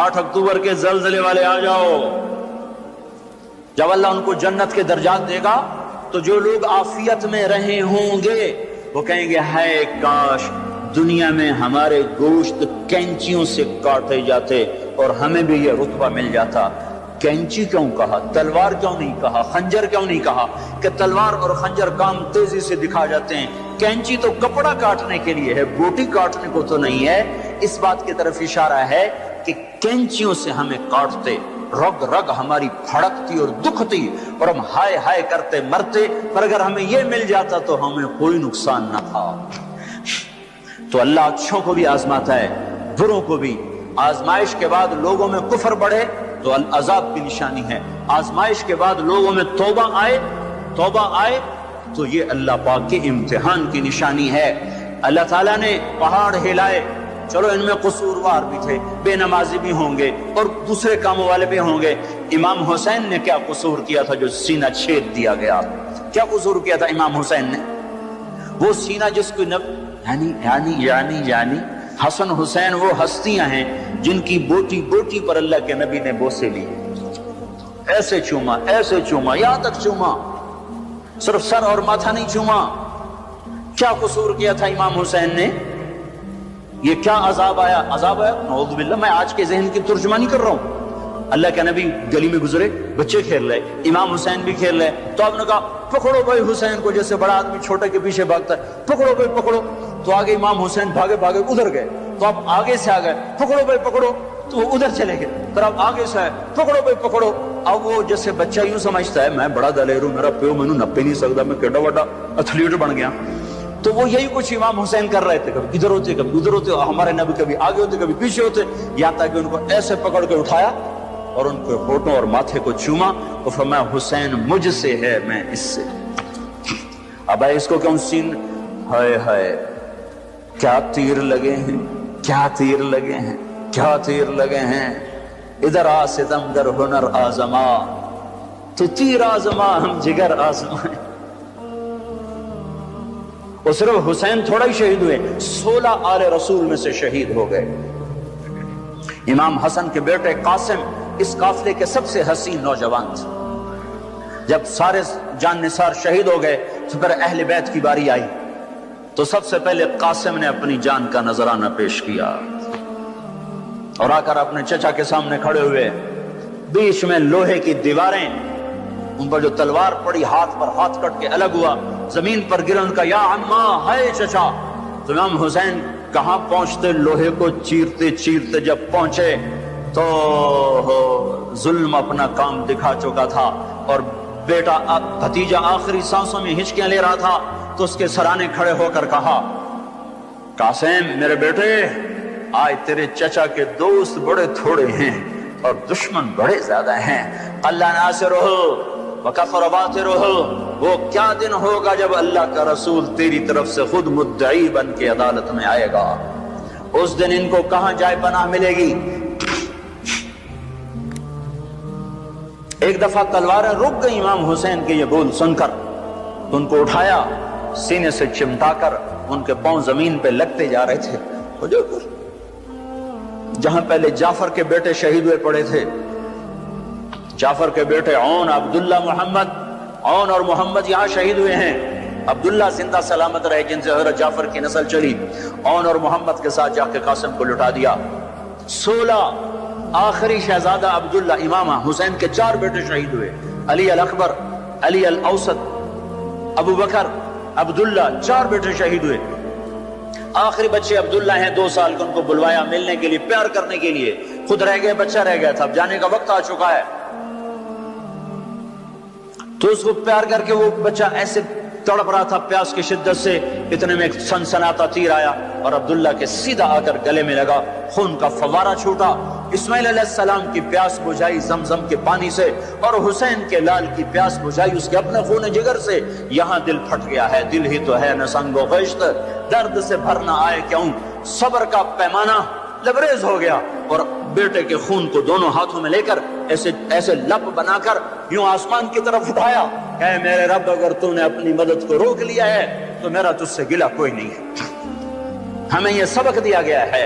8 اکتوبر کے زلزلے والے آ جاؤ. جب اللہ ان کو جنت کے درجات دے گا تو جو لوگ عافیت میں رہے ہوں گے وہ کہیں گے ہائے کاش دنیا میں ہمارے گوشت کینچیوں سے کاٹے جاتے اور ہمیں بھی یہ رتبہ مل جاتا. کینچی کیوں کہا، تلوار کیوں نہیں کہا، خنجر کیوں نہیں کہا؟ کہ تلوار اور خنجر کام تیزی سے دکھا جاتے ہیں، کینچی تو کپڑا کاٹنے کے لیے ہے، بوٹی کاٹنے کو تو نہیں ہے. اس بات کی طرف اشارہ ہے کہ کینچیوں سے ہمیں کاٹتے، رگ رگ ہماری پھڑکتی اور دکھتی اور ہم ہائے ہائے کرتے مرتے، پر اگر ہمیں یہ مل جاتا تو ہمیں کوئی نقصان نہ تھا. تو اللہ اچھوں کو بھی آزماتا ہے، بروں کو بھی. آزمائش کے بعد لوگوں میں کفر بڑھے تو عذاب کی نشانی ہے، آزمائش کے بعد لوگوں میں توبہ آئے تو یہ اللہ پاک کے امتحان کی نشانی ہے. اللہ تعالیٰ نے پہاڑ ہلائے، چلو ان میں قصوروار بھی تھے، بے نمازی بھی ہوں گے اور دوسرے کاموں والے بھی ہوں گے. امام حسین نے کیا قصور کیا تھا جو سینہ چھید دیا گیا؟ کیا قصور کیا تھا امام حسین نے؟ وہ سینہ جس کو یعنی حسن حسین وہ ہستیاں ہیں جن کی بوٹی بوٹی پر اللہ کے نبی نے بوسے لی، ایسے چوما یہاں تک چوما، صرف سر اور ماتھا نہیں چوما. کیا قصور کیا تھا امام حسین نے؟ یہ کیا عذاب آیا؟ نعوذ باللہ، میں آج کے ذہن کی ترجمانی کر رہا ہوں. اللہ کے نبی گلی میں گزرے، بچے کھیل رہے، امام حسین بھی کھیل رہے، تو آپ نے کہا پکڑو بھائی حسین کو، جیسے بڑا آدمی چھوٹے کے پیچھے بھاگتا ہے، پکڑو بھائی پکڑو. تو آگے امام حسین بھاگے ادھر گئے، تو آپ آگے سے آ گئے، پکڑو بھائی پکڑو، تو وہ ادھر چلے گئے. پھر آپ آگے سے آئے، پکڑو بھائی پکڑو. اب وہ جیسے بچہ یوں سمجھتا ہے میں بڑا دلیر ہوں، میرا پیو مینوں نپے نہیں سکتا، میں کیڈا بڑا ایتھلیٹ بن گیا. تو وہ یہی کچھ امام حسین کر رہے تھے، کبھی ادھر ہوتے کبھی ادھر ہوتے، ہمارے نبی کبھی آگے ہوتے کبھی پیچھے ہوتے، یہاں تک کہ ان کو ایسے پکڑ کے اٹھایا اور ان کے ہونٹوں اور ماتھے کو چوما اور فرمایا حسین مجھ سے ہے، میں اس سے. اب اس کو کیوں سین، ہائے ہائے کیا تیر لگے ہیں، کیا تیر لگے ہیں، کیا تیر لگے ہیں. ادھر آ ستمگر ہنر آزما، تو تیر آزما ہم جگر آزمائیں. اور صرف حسین تھوڑا ہی شہید ہوئے، 16 آل رسول میں سے شہید ہو گئے. امام حسن کے بیٹے قاسم اس قافلے کے سب سے حسین نوجوان تھے. جب سارے جان نثار شہید ہو گئے تو پھر اہل بیت کی باری آئی تو سب سے پہلے قاسم نے اپنی جان کا نذرانہ پیش کیا اور آ کر اپنے چچا کے سامنے کھڑے ہوئے. بیچ میں لوہے کی دیواریں، ان پر جو تلوار پڑی ہاتھ پر ہاتھ کٹ کے الگ ہوا، زمین پر گرا. ان کا یا عمّا، ہے چچا. تو امام حسین کہاں پہنچتے، لوہے کو چیرتے چیرتے جب پہنچے تو ظلم اپنا کام دکھا چکا تھا اور بیٹا بھتیجا آخری سانسوں میں ہچکیاں لے رہا تھا. تو اس کے سرانے کھڑے ہو کر کہا، قاسم میرے بیٹے، آج تیرے چچا کے دوست بڑے تھوڑے ہیں اور دشمن بڑے زیادہ ہیں. اللہ ناصرہ وکفر باطرہ. وہ کیا دن ہوگا جب اللہ کا رسول تیری طرف سے خود مدعی بن کے عدالت میں آئے گا. اس دن ان کو کہاں جائے پناہ ملے گی. ایک دفعہ تلواریں رک گئی امام حسین کے یہ بول سن کر. ان کو اٹھایا، سینے سے چمٹا کر ان کے پاؤں زمین پہ لگتے جا رہے تھے. جہاں پہلے جعفر کے بیٹے شہید ہوئے پڑے تھے، جعفر کے بیٹے عون، عبداللہ، محمد، عون اور محمد یہاں شہید ہوئے ہیں. عبداللہ زندہ سلامت رہے جن سے حضرت جعفر کی نسل چلی. عون اور محمد کے ساتھ جا کے قاسم کو لٹا دیا. 16 آخری شہزادہ عبداللہ، امام حسین کے 4 بیٹے شہید ہوئے. علی الاکبر، علی الاوسط، ابو بکر، عبداللہ، 4 بیٹے شہید ہوئے. آخری بچے عبداللہ ہیں 2 سال کے. ان کو بلوایا ملنے کے لیے، پیار کرنے کے لیے. خود رہ گئے، بچہ رہ گیا تھا، اب جانے کا وقت آ چکا ہے. تو اس کو پیار کر کے وہ بچہ ایسے تڑپ رہا تھا پیاس کی شدت سے. اتنے میں ایک سنسناتا تیر آیا اور عبداللہ کے سیدھا آ کر گلے میں لگا. خون کا فوارہ چھوٹا. اسماعیل علیہ السلام کی پیاس بجھائی زمزم کے پانی سے اور حسین کے لال کی پیاس بجھائی اس کے اپنے خون جگر سے. یہاں دل پھٹ گیا ہے، دل ہی تو ہے نہ سنگ و خشت، درد سے بھرنا آئے کیوں. صبر کا پیمانہ لبریز ہو گیا اور بیٹے کے خون کو دونوں ہاتھوں میں لے کر ایسے لپ بنا کر یوں آسمان کی طرف اٹھایا کہ اے میرے رب، اگر تو نے اپنی مدد کو روک لیا ہے تو میرا تجھ سے گلہ کوئی نہیں ہے. ہمیں یہ سبق دیا گیا ہے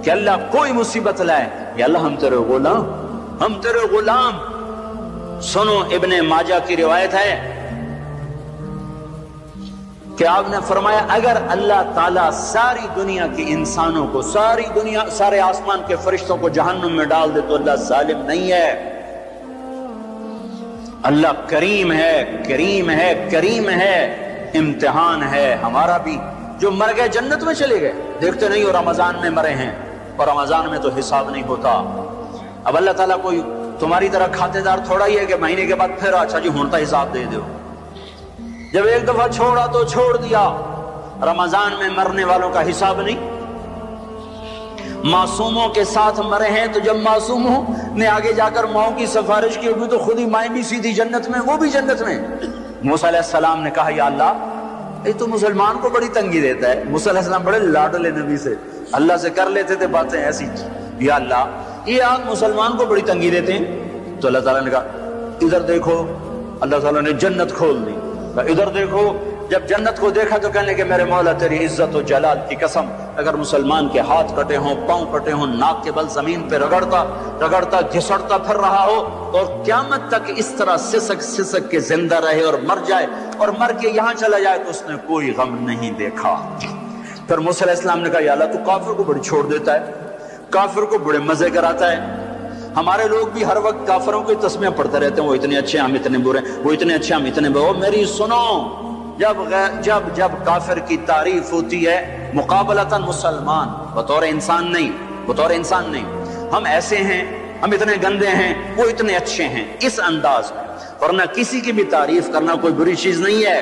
کہ اللہ کوئی مصیبت لائے، یا اللہ ہم تیرے غلام، ہم تیرے غلام. سنو، ابن ماجہ کی روایت ہے کہ آپ نے فرمایا اگر اللہ تعالیٰ ساری دنیا کے انسانوں کو، ساری دنیا، سارے آسمان کے فرشتوں کو جہنم میں ڈال دے تو اللہ ظالم نہیں ہے. اللہ کریم ہے، کریم ہے، کریم ہے. امتحان ہے ہمارا بھی. جو مر گئے جنت میں چلے گئے، دیکھتے نہیں ہو رمضان میں مرے ہیں اور رمضان میں تو حساب نہیں ہوتا. اب اللہ تعالیٰ کوئی تمہاری طرح کھاتے دار تھوڑا ہی ہے کہ مہینے کے بعد پھر اچھا جی ہونتا حساب دے دو. جب ایک دفعہ چھوڑا تو چھوڑ دیا. رمضان میں مرنے والوں کا حساب نہیں. معصوموں کے ساتھ مرے ہیں تو جب معصوموں نے آگے جا کر ماؤں کی سفارش کی ہوگی تو خود ہی مائیں بھی سیدھی جنت میں، وہ بھی جنت میں. موسیٰ علیہ السلام نے کہا یا اللہ، یہ تو مسلمان کو بڑی تنگی دیتا ہے. موسیٰ علیہ السلام بڑے لاڈلے نبی سے، اللہ سے کر لیتے تھے باتیں ایسی. یا اللہ، یہ آگ مسلمان کو بڑی تنگی دیتے ہیں. تو اللہ تعالیٰ نے کہا ادھر دیکھو. اللہ تعالیٰ نے جنت کھول دی. ادھر دیکھو. جب جنت کو دیکھا تو کہنے کہ میرے مولا تیری عزت و جلال کی قسم، اگر مسلمان کے ہاتھ کٹے ہوں، پاؤں کٹے ہوں، ناک کے بل زمین پہ رگڑتا گھسڑتا پھر رہا ہو اور قیامت تک اس طرح سسک کے زندہ رہے اور مر جائے اور مر کے یہاں چلا جائے تو اس نے کوئی غم نہیں دیکھا. پھر موسیٰ علیہ السلام نے کہا یا اللہ، تو کافر کو بڑی چھوڑ دیتا ہے، کافر کو بڑے مزے کراتا ہے. ہمارے لوگ بھی ہر وقت کافروں کی تسمیاں پڑھتے رہتے ہیں، وہ اتنے اچھے ہم اتنے برے، وہ اتنے اچھے ہم اتنے برے. میری سنو، جب کافر کی تعریف ہوتی ہے مقابلتاً مسلمان، بطور انسان نہیں، ہم ایسے ہیں، ہم اتنے گندے ہیں، وہ اتنے اچھے ہیں، اس انداز میں. ورنہ کسی کی بھی تعریف کرنا کوئی بری چیز نہیں ہے.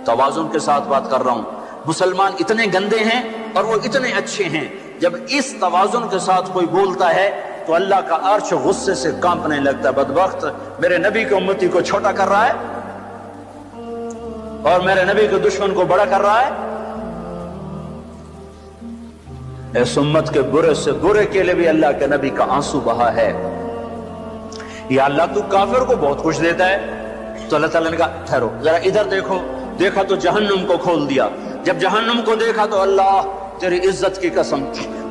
توازن کے ساتھ بات کر رہا ہوں. مسلمان اتنے گندے ہیں اور وہ اتنے اچھے ہیں. جب اس توازن کے ساتھ کوئی بولتا ہے تو اللہ کا عرش غصے سے کانپنے لگتا ہے. بدبخت، میرے نبی کی امتی کو چھوٹا کر رہا ہے اور میرے نبی کے دشمن کو بڑا کر رہا ہے. اس امت کے برے سے برے کے لیے بھی اللہ کے نبی کا آنسو بہا ہے. یا اللہ، تو کافر کو بہت کچھ دیتا ہے. تو اللہ تعالیٰ نے کہا ٹھہرو ذرا ادھر دیکھو. دیکھا تو جہنم کو کھول دیا. جب جہنم کو دیکھا تو اللہ تیری عزت کی قسم،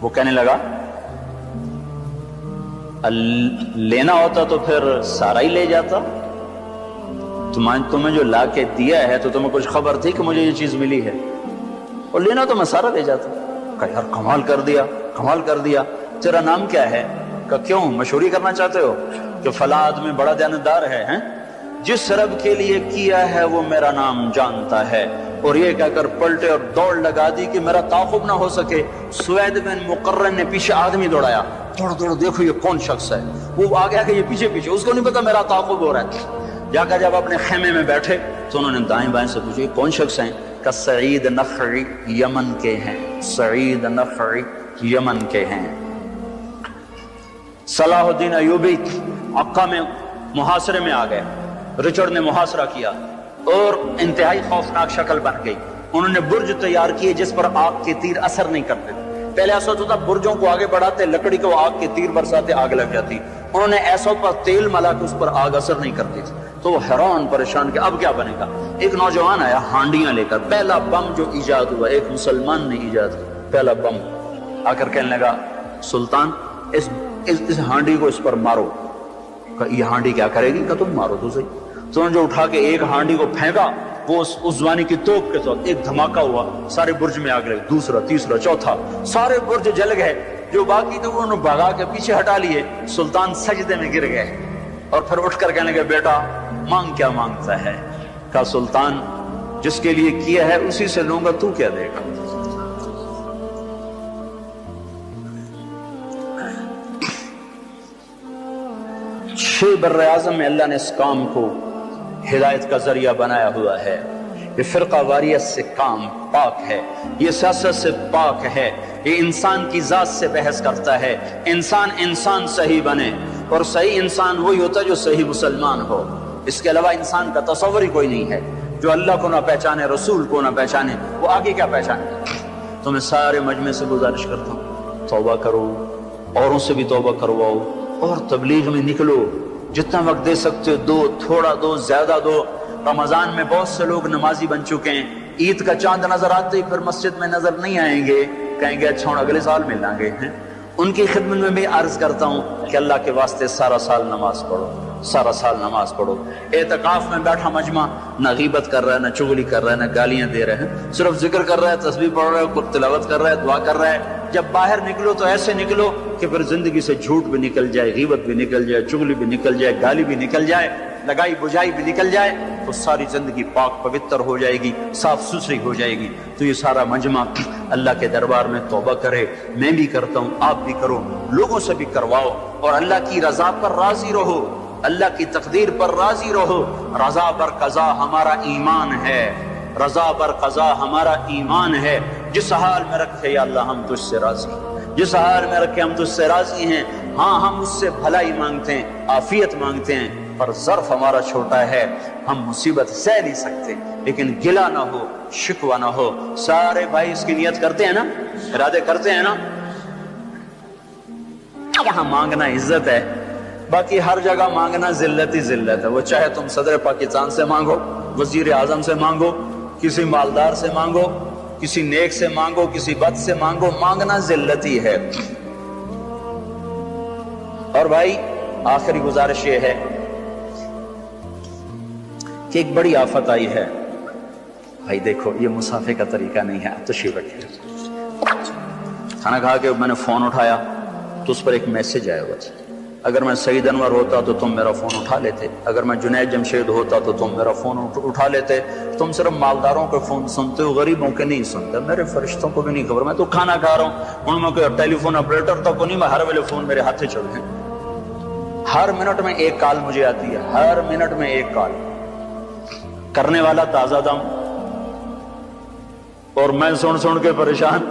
وہ کہنے لگا لینا ہوتا تو پھر سارا ہی لے جاتا، تمہیں جو لا کے دیا ہے تو تمہیں کچھ خبر تھی کہ مجھے یہ چیز ملی ہے، اور لینا تو میں سارا لے جاتا۔ کہا یار کمال کر دیا، کمال کر دیا، تیرا نام کیا ہے؟ کہا کیوں مشہوری کرنا چاہتے ہو کہ فلاں آدمی بڑا دیانتدار ہے؟ جس رب کے لیے کیا ہے وہ میرا نام جانتا ہے۔ اور یہ کہہ کر پلٹے اور دوڑ لگا دی کہ میرا تعاقب نہ ہو سکے۔ سوید بن مقرن نے پیچھے آدمی دوڑایا، دوڑ دوڑ دیکھو یہ کون شخص ہے، وہ آ گیا کہ یہ پیچھے پیچھے، اس کو نہیں پتا میرا تعاقب ہو رہا ہے۔ جا کر جب اپنے خیمے میں بیٹھے تو انہوں نے دائیں بائیں سے پوچھا یہ کون شخص ہیں؟ کہ سعید نخعی یمن کے ہیں، سعید نخعی یمن کے ہیں۔ صلاح الدین ایوبی عکا میں محاصرے میں آ گئے، رچرڈ نے محاصرہ کیا اور انتہائی خوفناک شکل بن گئی۔ انہوں نے برج تیار کیے جس پر آگ کے تیر اثر نہیں کرتے تھے۔ پہلے ایسا ہوتا تھا برجوں کو آگے بڑھاتے، لکڑی کو آگ کے تیر برساتے، آگ لگ جاتی۔ انہوں نے ایسا پر تیل ملا کہ اس پر آگ اثر نہیں کرتی تھی۔ تو وہ حیران پریشان کہ اب کیا بنے گا۔ ایک نوجوان آیا ہانڈیاں لے کر، پہلا بم جو ایجاد ہوا ایک مسلمان نے ایجاد کیا، پہلا بم، آ کر کہنے لگا سلطان اس ہانڈی کو اس پر مارو۔ کہ یہ ہانڈی کیا کرے گی؟ کہ تم مارو تو صحیح۔ تو انہوں نے جو اٹھا کے ایک ہانڈی کو پھینکا، وہ اس زوانی کی توپ کے ساتھ ایک دھماکہ ہوا، سارے برج میں آگ لگی، دوسرا تیسرا چوتھا، سارے برج جل گئے۔ جو باقی تھے انہوں نے بھگا کے پیچھے ہٹا لیے۔ سلطان سجدے میں گر گئے اور پھر اٹھ کر کہنے لگے بیٹا مانگ کیا مانگتا ہے؟ کہا سلطان جس کے لیے کیا ہے اسی سے لوں گا، تو کیا دے گا؟ چھ بر اعظم میں اللہ نے اس کام کو ہدایت کا ذریعہ بنایا ہوا ہے۔ یہ فرقہ واریت سے کام پاک ہے، یہ سیاست سے پاک ہے، یہ انسان کی ذات سے بحث کرتا ہے۔ انسان صحیح بنے، اور صحیح انسان وہی ہوتا ہے جو صحیح مسلمان ہو۔ اس کے علاوہ انسان کا تصور ہی کوئی نہیں ہے۔ جو اللہ کو نہ پہچانے، رسول کو نہ پہچانے، وہ آگے کیا پہچانے؟ تو میں سارے مجمع سے گزارش کرتا ہوں توبہ کرو، اوروں سے بھی توبہ کرواؤ، اور تبلیغ میں نکلو، جتنا وقت دے سکتے ہو دو، تھوڑا دو، زیادہ دو۔ رمضان میں بہت سے لوگ نمازی بن چکے ہیں، عید کا چاند نظر آتے ہی پھر مسجد میں نظر نہیں آئیں گے، کہیں گے اچھا اگلے سال ملیں گے۔ ان کی خدمت میں بھی عرض کرتا ہوں کہ اللہ کے واسطے سارا سال نماز پڑھو، سارا سال نماز پڑھو۔ اعتکاف میں بیٹھا مجمع نہ غیبت کر رہا ہے، نہ چغلی کر رہا ہے، نہ گالیاں دے رہے ہیں، صرف ذکر کر رہا ہے، تسبیح پڑھ رہا ہے، تلاوت کر رہا ہے، دعا کر رہا ہے۔ جب باہر نکلو تو ایسے نکلو کہ پھر زندگی سے جھوٹ بھی نکل جائے، غیبت بھی نکل جائے، چغلی بھی نکل جائے، گالی بھی نکل جائے، لگائی بجائی بھی نکل جائے، تو ساری زندگی پاک پوتر ہو جائے گی، صاف ستھری ہو جائے گی۔ تو یہ سارا مجمع اللہ کے دربار میں توبہ کرے، میں بھی کرتا ہوں، آپ بھی کرو، لوگوں سے بھی کرواؤ، اور اللہ کی رضا پر راضی رہو، اللہ کی تقدیر پر راضی رہو۔ رضا بر قضا ہمارا ایمان ہے، رضا بر قضا ہمارا ایمان ہے۔ جس حال میں رکھے یا اللہ ہم تجھ سے راضی، جس حال میں رکھے ہم تجھ سے راضی ہیں۔ ہاں ہم اس سے بھلائی مانگتے ہیں، عافیت مانگتے ہیں، پر ظرف ہمارا چھوٹا ہے، ہم مصیبت سہ نہیں سکتے، لیکن گلہ نہ ہو، شکوہ نہ ہو۔ سارے بھائی اس کی نیت کرتے ہیں نا، ارادے کرتے ہیں نا۔ یہاں مانگنا عزت ہے، باقی ہر جگہ مانگنا ذلت ہی ذلت ہے۔ وہ چاہے تم صدر پاکستان سے مانگو، وزیر اعظم سے مانگو، کسی مالدار سے مانگو، کسی نیک سے مانگو، کسی بد سے مانگو، مانگنا ذلت ہی ہے۔ اور بھائی آخری گزارش یہ ہے کہ ایک بڑی آفت آئی ہے۔ بھائی دیکھو یہ مسافے کا طریقہ نہیں ہے، تشریف رکھیے۔ کھانا کھا کے میں نے فون اٹھایا تو اس پر ایک میسج آیا ہوا تھا، اگر میں سعید انور ہوتا تو تم میرا فون اٹھا لیتے، اگر میں جنید جمشید ہوتا تو تم میرا فون اٹھا لیتے۔ تم صرف مالداروں کے فون سنتے ہو، غریبوں کے نہیں سنتے، میرے فرشتوں کو بھی نہیں خبر، میں تو کھانا کھا رہا ہوں، ان میں کوئی ٹیلی فون آپریٹر تک کو نہیں، میں ہر ویلے فون میرے ہاتھ سے چل رہے ہیں، ہر منٹ میں ایک کال مجھے آتی ہے، ہر منٹ میں ایک کال، کرنے والا تازہ دم، اور میں سن کے پریشان۔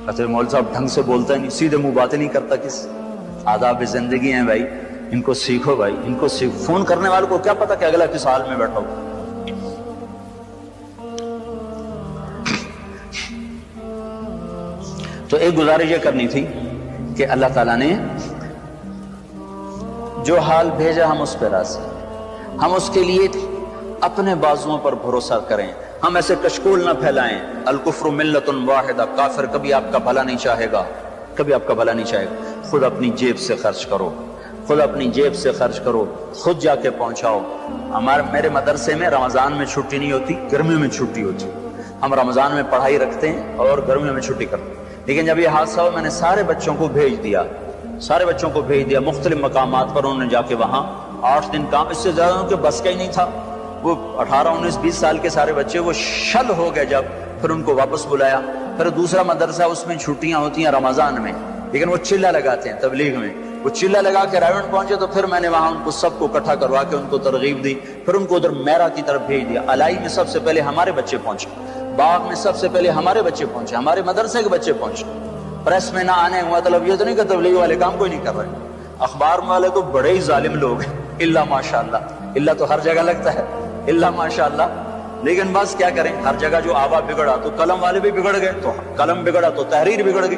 اچھا مول صاحب ڈھنگ سے بولتا ہے نہیں، سیدھے منہ باتیں نہیں کرتا، کس آداب زندگی ہیں بھائی، ان کو سیکھو بھائی، ان کو فون کرنے والے کو کیا پتا کہ اگلا کس حال میں بیٹھا ہو۔ تو ایک گزارش یہ کرنی تھی کہ اللہ تعالیٰ نے جو حال بھیجا ہم اس پہ راضی، ہم اس کے لیے اپنے بازوؤں پر بھروسہ کریں، ہم ایسے کشکول نہ پھیلائیں. الکفر ملت واحدہ، کافر کبھی آپ کا بھلا نہیں چاہے گا، کبھی آپ کا بھلا نہیں چاہے گا. خود اپنی جیب سے خرچ کرو، خود اپنی جیب سے خرچ کرو، خود جا کے پہنچاؤ. میرے مدرسے میں رمضان میں چھٹی نہیں ہوتی، گرمیوں میں چھٹی ہوتی. ہم رمضان میں پڑھائی رکھتے ہیں اور گرمیوں میں چھٹی کرتے ہیں. لیکن جب یہ حادثہ ہوا میں نے سارے بچوں کو بھیج دیا، سارے بچوں کو بھیج دیا مختلف مقامات پر. انہوں نے جا کے وہاں 8 دن کام، اس سے زیادہ ان کے بس کا ہی نہیں تھا. وہ 18 19 20 سال کے سارے بچے وہ شل ہو گئے. جب پھر ان کو واپس بلایا. پھر دوسرا مدرسہ، اس میں چھٹیاں ہوتی ہیں رمضان میں، لیکن وہ چلہ لگاتے ہیں تبلیغ میں. وہ چلہ لگا کے رائیونڈ پہنچے تو پھر میں نے وہاں ان کو سب کو اکٹھا کروا کے ان کو ترغیب دی. پھر ان کو ادھر میرا کی طرف بھیج دیا. الائی میں سب سے پہلے ہمارے بچے پہنچے، باغ میں سب سے پہلے ہمارے بچے پہنچے، ہمارے مدرسے کے بچے پہنچے. پریس میں نہ آنے ہوا مطلب یہ تو نہیں کہ تبلیغ والے کام کوئی نہیں کر رہے. اخبار والے تو بڑے ہی ظالم لوگ ہیں، اللہ ماشاءاللہ. اللہ تو ہر جگہ لگتا ہے، اللہ ماشاءاللہ. لیکن بس کیا کریں، ہر جگہ جو آوا بگڑا تو قلم والے بھی بگڑ گئے، تو قلم بگڑا تو تحریر بگڑ گئی.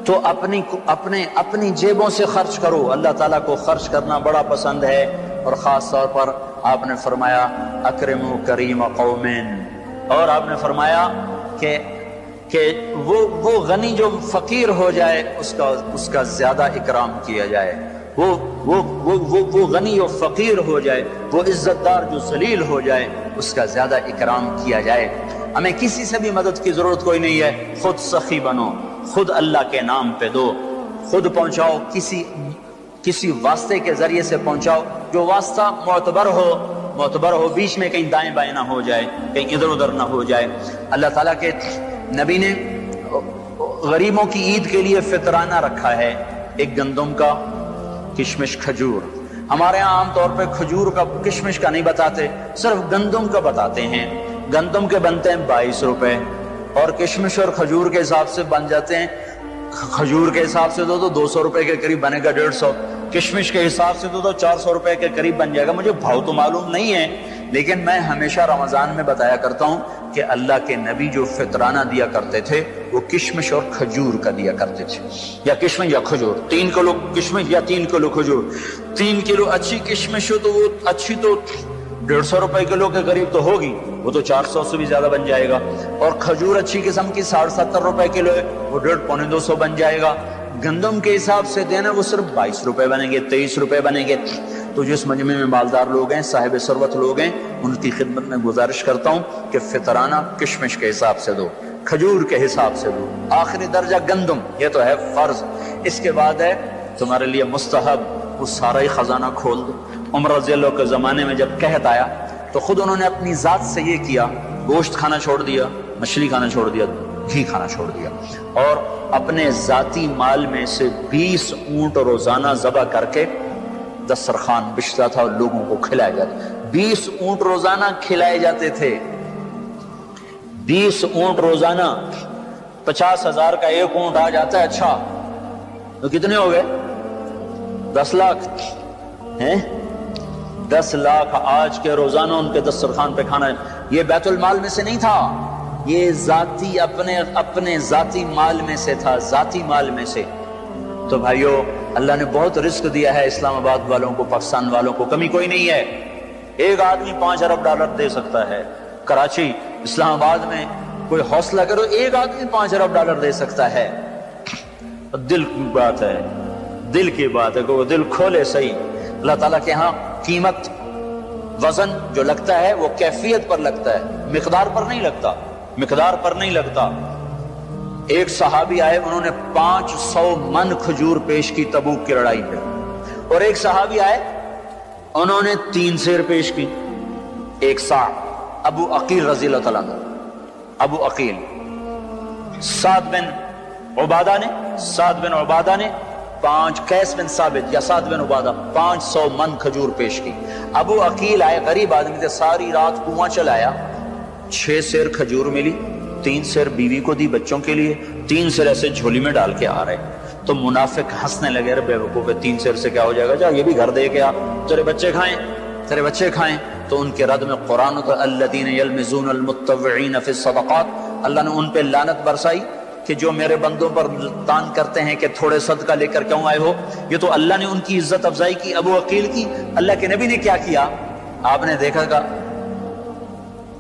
تو اپنی جیبوں سے خرچ کرو. اللہ تعالیٰ کو خرچ کرنا بڑا پسند ہے. اور خاص طور پر آپ نے فرمایا اکرموا کریم قومین، اور آپ نے فرمایا کہ وہ غنی جو فقیر ہو جائے اس کا زیادہ اکرام کیا جائے. وہ غنی جو فقیر ہو جائے، وہ عزت دار جو ذلیل ہو جائے، اس کا زیادہ اکرام کیا جائے. ہمیں کسی سے بھی مدد کی ضرورت کوئی نہیں ہے. خود سخی بنو، خود اللہ کے نام پہ دو، خود پہنچاؤ. کسی واسطے کے ذریعے سے پہنچاؤ، جو واسطہ معتبر ہو، بیچ میں کہیں دائیں بائیں نہ ہو جائے، کہیں ادھر ادھر نہ ہو جائے. اللہ تعالیٰ کے نبی نے غریبوں کی عید کے لیے فطرانہ رکھا ہے، ایک گندم کا، کشمش، کھجور. ہمارے ہاں عام طور پہ کھجور کا، کشمش کا نہیں بتاتے، صرف گندم کا بتاتے ہیں. گندم کے بنتے ہیں 22 روپے، اور کشمش اور کھجور کے حساب سے بن جاتے ہیں. کھجور کے حساب سے تو 200 روپے کے قریب بنے گا، 150. کشمش کے حساب سے تو 400 روپے کے قریب بن جائے گا. مجھے بھاؤ تو معلوم نہیں ہے، لیکن میں ہمیشہ رمضان میں بتایا کرتا ہوں کہ اللہ کے نبی جو فطرانہ دیا کرتے تھے وہ کشمش اور کھجور کا دیا کرتے تھے، یا کشمش یا کھجور. 3 کلو کشمش یا 3 کلو کھجور. 3 کلو اچھی کشمش ہو تو وہ اچھی تو 150 روپے کلو کے قریب تو ہوگی، وہ تو 400 سے بھی زیادہ بن جائے گا. اور کھجور اچھی قسم کی 70 روپے کلو ہے، وہ 150 پونے 200 بن جائے گا. گندم کے حساب سے دینا وہ صرف 22 روپے بنیں گے، 23 روپے بنیں گے. تو جس مجمع میں مالدار لوگ ہیں، صاحب ثروت لوگ ہیں، ان کی خدمت میں گزارش کرتا ہوں کہ فطرانہ کشمش کے حساب سے دو، کھجور کے حساب سے دو. آخری درجہ گندم، یہ تو ہے فرض. اس کے بعد ہے تمہارے لیے مستحب، وہ سارا ہی خزانہ کھول دو. عمر رضی اللہ کے زمانے میں جب قحط آیا تو خود انہوں نے اپنی ذات سے یہ کیا، گوشت کھانا چھوڑ دیا، مچھلی کھانا چھوڑ دیا، گھی کھانا چھوڑ دیا، اور اپنے ذاتی مال میں سے 20 اونٹ روزانہ ذبح کر کے دسترخوان بچھتا تھا اور لوگوں کو کھلائے جاتے. 20 اونٹ روزانہ کھلائے جاتے تھے. 20 اونٹ روزانہ، 50,000 کا ایک اونٹ آ جاتا ہے. اچھا تو کتنے ہو گئے؟ 10 لاکھ ہیں. 10 لاکھ آج کے روزانہ ان کے دسترخوان پہ کھانا. یہ بیت المال میں سے نہیں تھا، یہ ذاتی اپنے ذاتی مال میں سے تھا، ذاتی مال میں سے. تو بھائیو، اللہ نے بہت رزق دیا ہے اسلام آباد والوں کو، پاکستان والوں کو، کمی کوئی نہیں ہے. ایک آدمی 5 ارب ڈالر دے سکتا ہے. کراچی، اسلام آباد میں کوئی حوصلہ کرو، ایک آدمی 5 ارب ڈالر دے سکتا ہے. دل کی بات ہے، دل کی بات ہے کہ وہ دل کھولے صحیح. اللہ تعالیٰ کے ہاں قیمت، وزن جو لگتا ہے وہ کیفیت پر لگتا ہے، مقدار پر نہیں لگتا، مقدار پر نہیں لگتا. ایک صحابی آئے، انہوں نے 500 من کھجور پیش کی تبوک کی لڑائی پہ. اور ایک صحابی آئے، انہوں نے 3 سیر پیش کی، 1 سا. ابو عقیل رضی اللہ تعالیٰ عنہ، ابو عقیل، سعد بن عبادہ نے 5، قیس بن ثابت یا سعد بن عبادہ 500 من کھجور پیش کی. ابو عقیل آئے، غریب آدمی تھے، ساری رات کنواں چلایا، 6 سیر کھجور ملی، 3 سیر بیوی کو دی بچوں کے لیے، 3 سیر ایسے جھولی میں ڈال کے آ رہے. تو منافق ہنسنے لگے، رے بیوقوف، 3 سیر سے کیا ہو جائے گا، جا یہ بھی گھر دے کے آ، تیرے بچے کھائیں، تیرے بچے کھائیں. تو ان کے رد میں قرآن ہوتا، الذین یلمزون المتطوعین فی الصدقات. اللہ نے ان پہ لعنت برسائی کہ جو میرے بندوں پر تان کرتے ہیں کہ تھوڑے صدقہ لے کر کیوں آئے ہو. یہ تو اللہ نے ان کی عزت افزائی کی، ابو عقیل کی. اللہ کے نبی نے کیا کیا؟ آپ نے دیکھا کہ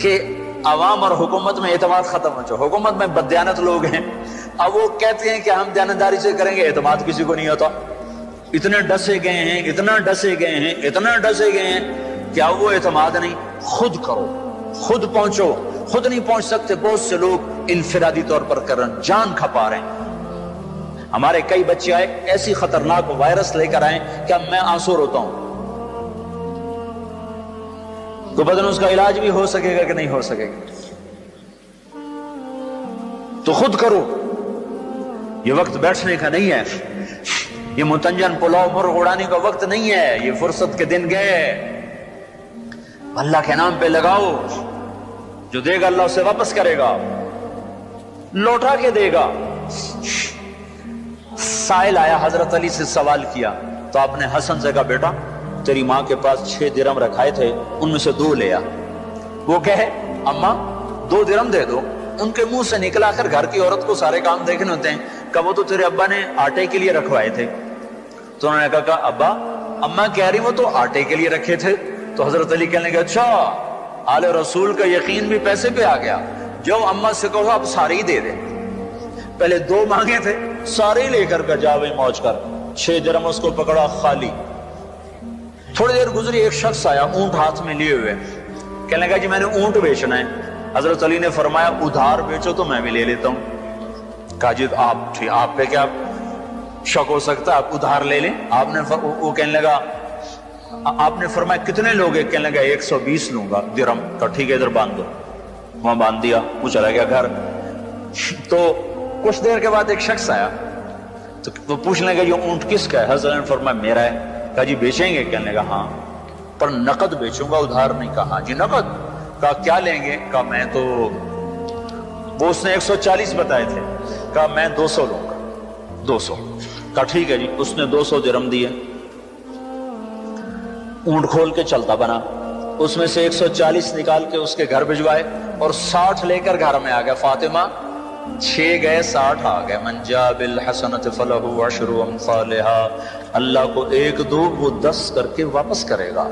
کہ عوام اور حکومت میں اعتماد ختم ہو چکا، حکومت میں بددیانت لوگ ہیں، اب وہ کہتے ہیں کہ ہم دیانتداری سے کریں گے، اعتماد کسی کو نہیں ہوتا، اتنے ڈسے گئے ہیں، اتنا ڈسے گئے ہیں، اتنا ڈسے گئے ہیں کہ اب وہ اعتماد نہیں، خود کرو، خود پہنچو، خود نہیں پہنچ سکتے، بہت سے لوگ انفرادی طور پر کر رہے ہیں، جان کھپا رہے ہیں۔ ہمارے کئی بچے آئے ایسی خطرناک وائرس لے کر آئے کہ اب میں آنسو روتا ہوں، تو بدن اس کا علاج بھی ہو سکے گا کہ نہیں ہو سکے گا؟ تو خود کرو، یہ وقت بیٹھنے کا نہیں ہے، یہ متنجن پلاؤ مرغ اڑانے کا وقت نہیں ہے، یہ فرصت کے دن گئے، اللہ کے نام پہ لگاؤ، جو دے گا اللہ اسے واپس کرے گا، لوٹا کے دے گا۔ سائل آیا، حضرت علی سے سوال کیا، تو آپ نے حسن سے کہا بیٹا تیری ماں کے پاس 6 درہم رکھائے تھے، ان میں سے 2 لے آ۔ وہ کہے اماں 2 درہم دے دو، ان کے منہ سے نکلا، کر گھر کی عورت کو سارے کام دیکھنے ہوتے ہیں، کہ وہ تو تیرے ابا نے آٹے کے لیے رکھوائے تھے۔ تو انہوں نے کہا ابا اماں کہہ رہی وہ تو آٹے کے لیے رکھے تھے۔ تو حضرت علی کہنے لگے اچھا آل رسول کا یقین بھی پیسے پہ آ گیا، جو اماں سے کہو اب سارے ہی دے دے، پہلے 2 مانگے تھے سارے ہی لے کر کے جا وہی موج کر، 6 درہم اس کو پکڑا خالی۔ تھوڑی دیر گزری، ایک شخص آیا اونٹ ہاتھ میں لیے ہوئے، کہنے لگا جی میں نے اونٹ بیچنا ہے۔ حضرت علی نے فرمایا ادھار بیچو تو میں بھی لے لیتا ہوں۔ کہا جی آپ پہ کیا شک ہو سکتا ہے، آپ ادھار لے لیں۔ وہ کہنے لگا، آپ نے فرمایا کتنے لوگ ہیں؟ کہنے لگا 120 لوں گا درہم۔ کہا ٹھیک ہے ادھر باندھ دو، وہاں باندھ دیا، وہ چلا گیا گھر۔ تو کچھ دیر کے بعد ایک شخص آیا، تو وہ پوچھنے لگا یہ اونٹ کس کا ہے؟ حضرت نے فرمایا میرا ہے۔ کہا جی بیچیں گے؟ کہنے لگا ہاں، پر نقد بیچوں گا، ادھار نہیں۔ کہا ہاں جی نقد۔ کہا کیا لیں گے؟ کہا میں تو، وہ اس نے 140 بتائے تھے، کہا میں 200 لوں گا، 200۔ کہا ٹھیک ہے جی، اس نے 200 درہم دیے، اونٹ کھول کے چلتا بنا، اس میں سے 140 نکال کے اس کے گھر بھجوائے اور 60 لے کر گھر میں آ گیا۔ فاطمہ 6 گئے 60 آ گئے۔ من جاء بالحسنۃ فلہ عشر امثالھا، اللہ کو 1 دو وہ 10 کر کے واپس کرے گا۔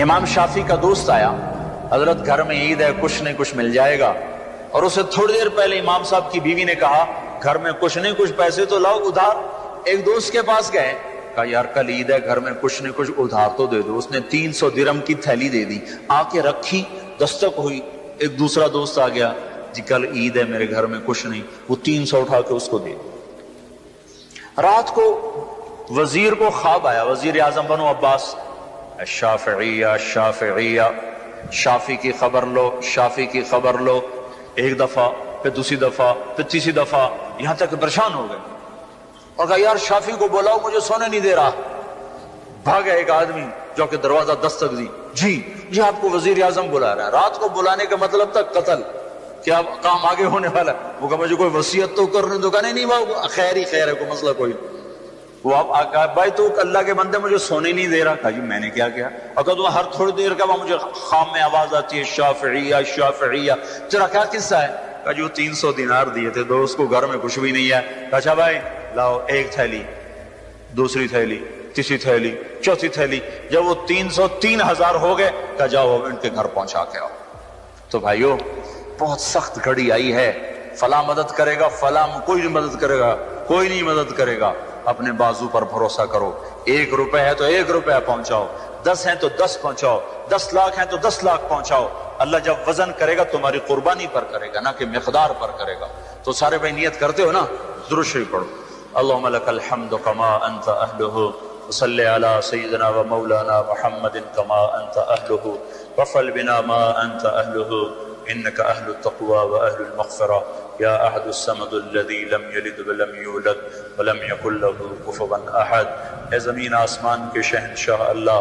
امام شافعی کا دوست آیا، حضرت گھر میں عید ہے، کچھ نہیں کچھ مل جائے گا، اور اسے تھوڑی دیر پہلے امام صاحب کی بیوی نے کہا گھر میں کچھ نہیں کچھ پیسے تو لاؤ ادھار۔ ایک دوست کے پاس گئے، کہا یار کل عید ہے، گھر میں کچھ نہیں کچھ ادھار تو دے دو۔ اس نے 300 درہم کی تھیلی دے دی، آ کے رکھی، دستک ہوئی، ایک دوسرا دوست آ گیا، جی کل عید ہے میرے گھر میں کچھ نہیں، وہ 300 اٹھا کے اس کو دے۔ رات کو وزیر کو خواب آیا، وزیر اعظم بنو عباس، الشافعیہ الشافعیہ، شافی کی خبر لو، شافی کی خبر لو۔ ایک دفعہ، پھر دوسری دفعہ، پھر تیسری دفعہ، یہاں تک پریشان ہو گئے اور کہا یار شافی کو بلاؤ، مجھے سونے نہیں دے رہا۔ بھاگا ایک آدمی جو کہ دروازہ دستک دی، جی آپ کو وزیر اعظم بلا رہا ہے۔ رات کو بلانے کا مطلب تھا قتل، کیا کام آگے ہونے والا ہے؟ وہ کہا مجھے کوئی وصیت تو کرنے دو۔ کہا نہیں وہ خیر ہی خیر ہے، کوئی مسئلہ کوئی۔ وہ آپ بھائی تو اللہ کے بندے مجھے سونے نہیں دے رہا۔ کہا جی میں نے کیا کیا؟ اور کہا تو ہر تھوڑی دیر کا مجھے خام میں آواز آتی ہے شافعیہ شافعیہ، تیرا کیا قصہ ہے؟ کہا جو 300 دینار دیے تھے دوست کو، گھر میں کچھ بھی نہیں ہے۔ کہا اچھا بھائی لاؤ، ایک تھیلی، دوسری تھیلی، تیسری تھیلی، چوتھی تھیلی۔ جب وہ 300 3000 ہو گئے، کہا جاؤ ان کے گھر پہنچا کے آؤ۔ تو بھائیو بہت سخت گھڑی آئی ہے، فلاں مدد کرے گا، فلاں کوئی نہیں مدد کرے گا، کوئی نہیں مدد کرے گا۔ اپنے بازو پر بھروسہ کرو، 1 روپے ہے تو 1 روپے پہنچاؤ، 10 ہیں تو 10 پہنچاؤ، 10 لاکھ ہیں تو 10 لاکھ پہنچاؤ۔ اللہ جب وزن کرے گا تمہاری قربانی پر کرے گا، نہ کہ مقدار پر کرے گا۔ تو سارے بھائی نیت کرتے ہو نا؟ درود شریف پڑھو۔ اللہم لک الحمد کما انت اہلہ، وصلی علی سیدنا و مولانا محمد کما انت اہلہ، وفعل بنا ما انت اہلہ، انک اہل التقوی و اہل المغفرہ، یا احد الصمد الذی لم یلد ولم یولد ولم یکن لہ کفوا احد۔ اے زمین آسمان کے شہنشاہ اللہ،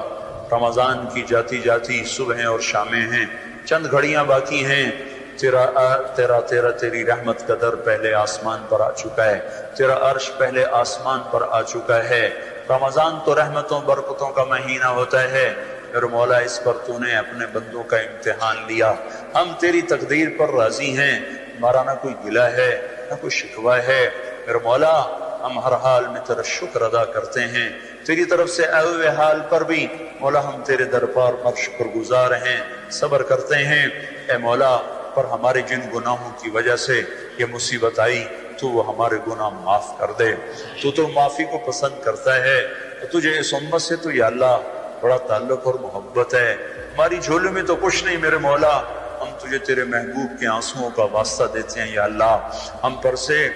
رمضان کی جاتی جاتی صبحیں اور شامیں ہیں، چند گھڑیاں باقی ہیں، تیری رحمت کا در پہلے آسمان پر آ چکا ہے، تیرا عرش پہلے آسمان پر آ چکا ہے۔ رمضان تو رحمتوں برکتوں کا مہینہ ہوتا ہے، میرے مولا اس پر تو نے اپنے بندوں کا امتحان لیا، ہم تیری تقدیر پر راضی ہیں، ہمارا نہ کوئی گلہ ہے نہ کوئی شکوہ ہے۔ میرے مولا ہم ہر حال میں تیرا شکر ادا کرتے ہیں، تیری طرف سے آئے ہوئے حال پر بھی مولا ہم تیرے دربار پر شکر گزار ہیں، صبر کرتے ہیں۔ اے مولا پر ہمارے جن گناہوں کی وجہ سے یہ مصیبت آئی تو وہ ہمارے گناہ معاف کر دے، تو معافی کو پسند کرتا ہے، تجھے اس امت سے تو یا اللہ بڑا تعلق اور محبت ہے، ہماری جھولے میں تو کچھ نہیں میرے مولا، ہم تجھے تیرے محبوب کے آنسوؤں کا واسطہ دیتے ہیں یا اللہ، ہم پر سے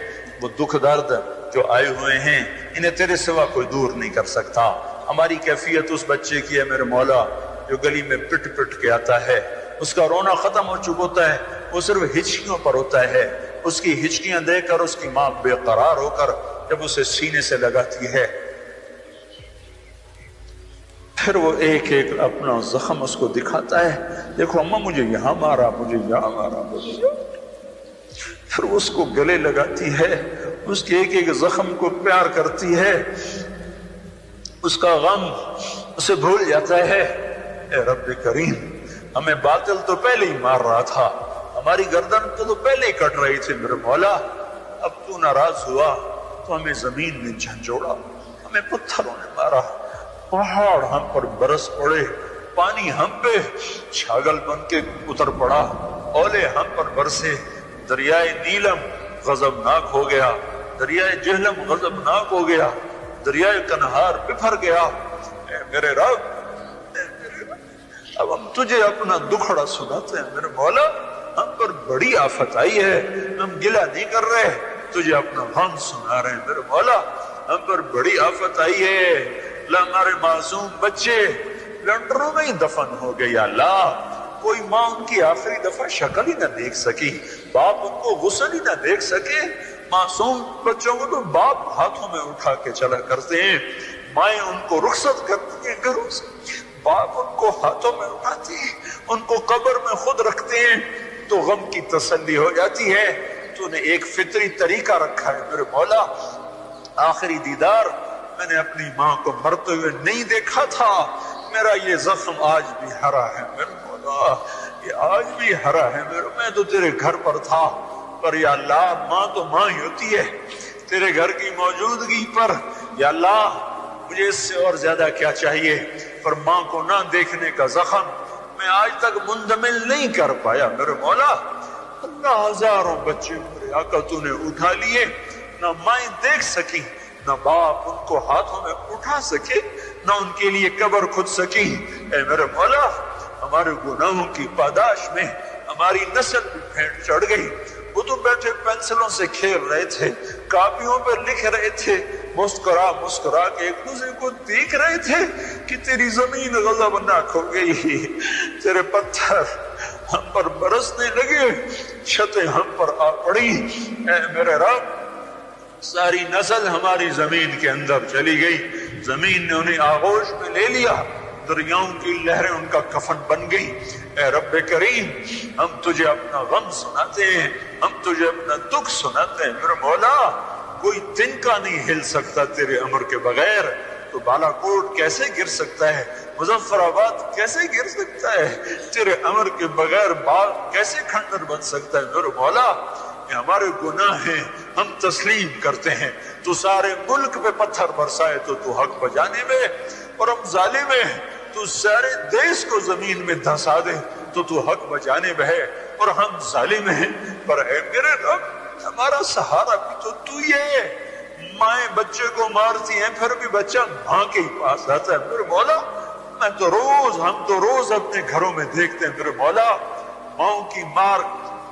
وہ دکھ درد جو آئے ہوئے ہیں انہیں تیرے سوا کوئی دور نہیں کر سکتا۔ ہماری کیفیت اس بچے کی ہے میرے مولا جو گلی میں پٹ پٹ کے آتا ہے، اس کا رونا ختم ہو چکا ہوتا ہے، وہ صرف ہچکیوں پر ہوتا ہے، اس کی ہچکیاں دیکھ کر اس کی ماں بے قرار ہو کر جب اسے سینے سے لگاتی ہے پھر وہ ایک ایک اپنا زخم اس کو دکھاتا ہے، دیکھو اماں مجھے یہاں مارا، مجھے یہاں مارا، پھر اس کو گلے لگاتی ہے، اس کے ایک ایک زخم کو پیار کرتی ہے، اس کا غم اسے بھول جاتا ہے۔ اے رب کریم ہمیں باطل تو پہلے ہی مار رہا تھا، ہماری گردن تو پہلے ہی کٹ رہی تھی میرے مولا، اب تو ناراض ہوا تو ہمیں زمین میں جھنجھوڑا، ہمیں پتھروں نے مارا، پہاڑ ہم پر برس پڑے، پانی ہم پہ چھاگل بن کے اتر پڑا، اولے ہم پر برسے، دریائے نیلم غضبناک ہو گیا، دریائے جہلم غضبناک ہو گیا، دریائے کنہار بفر گیا۔ اے میرے رب، اب ہم تجھے اپنا دکھڑا سناتے ہیں میرے مولا، ہم پر بڑی آفت آئی ہے، ہم گلہ نہیں کر رہے، تجھے اپنا غم سنا رہے ہیں میرے مولا، ہم پر بڑی آفت آئی ہے، ہمارے معصوم بچے لنڈروں میں ہی دفن ہو گئے یا اللہ، کوئی ماں ان کی آخری دفعہ شکل ہی نہ دیکھ سکی، باپ ان کو غسل ہی نہ دیکھ سکے، معصوم بچوں کو تو باپ ہاتھوں میں اٹھا کے چلا کرتے ہیں، مائیں ان کو رخصت کرتی ہیں گھروں سے، باپ ان کو ہاتھوں میں اٹھاتی ہیں، ان کو قبر میں خود رکھتے ہیں، تو غم کی تسلی ہو جاتی ہے۔ تو نے ایک فطری طریقہ رکھا ہے میرے مولا، آخری دیدار میں نے اپنی ماں کو مرتے ہوئے نہیں دیکھا تھا، میرا یہ زخم آج بھی ہرا ہے میرے مولا، یہ آج بھی ہرا ہے میرے، میں تو تیرے گھر پر تھا، پر یا اللہ ماں تو ماں ہی ہوتی ہے، تیرے گھر کی موجودگی پر یا اللہ مجھے اس سے اور زیادہ کیا چاہیے، پر ماں کو نہ دیکھنے کا زخم میں آج تک مندمل نہیں کر پایا میرے مولا، نہ ہزاروں بچے میرے آقا تو نے اٹھا لیے، نہ مائیں دیکھ سکی، نہ باپ ان کو ہاتھوں میں اٹھا سکے، نہ ان کے لیے قبر کھود سکی۔ اے میرے مولا ہمارے گناہوں کی پاداش میں ہماری نسل بھی پھینٹ چڑھ گئی، وہ تو بیٹھے پینسلوں سے کھیل رہے تھے، کاپیوں پر لکھ رہے تھے، مسکرا مسکرا کے ایک دوسرے کو دیکھ رہے تھے کہ تیری زمین غضبناک ہو گئی، تیرے پتھر ہم پر برسنے لگے، چھتیں ہم پر آ پڑی۔ اے میرے رب ساری نسل ہماری زمین کے اندر چلی گئی، زمین نے انہیں آغوش میں لے لیا، دریاؤں کی لہریں ان کا کفن بن گئی۔ اے رب کریم ہم تجھے اپنا غم سناتے ہیں، ہم تجھے اپنا دکھ سناتے ہیں میرے مولا، کوئی تنکا نہیں ہل سکتا تیرے امر کے بغیر، تو بالا کوٹ کیسے گر سکتا ہے، مظفر آباد کیسے گر سکتا ہے، تیرے امر کے بغیر باغ کیسے کھنڈر بن سکتا ہے میرے مولا، یہ ہمارے گناہ ہیں، ہم تسلیم کرتے ہیں، تو سارے ملک پہ پتھر برسائے تو حق بجانے میں، اور ہم ظالم ہیں، تو سارے دیش کو زمین میں دھسا دے تو حق بجانے میں ہے، اور ہم ظالم ہیں، پر اے میرے رب ہمارا سہارا بھی تو ہی ہے، مائیں بچے کو مارتی ہیں پھر بھی بچہ ماں کے ہی پاس آتا ہے میرے مولا، ہم تو روز اپنے گھروں میں دیکھتے ہیں میرے مولا، ماں کی مار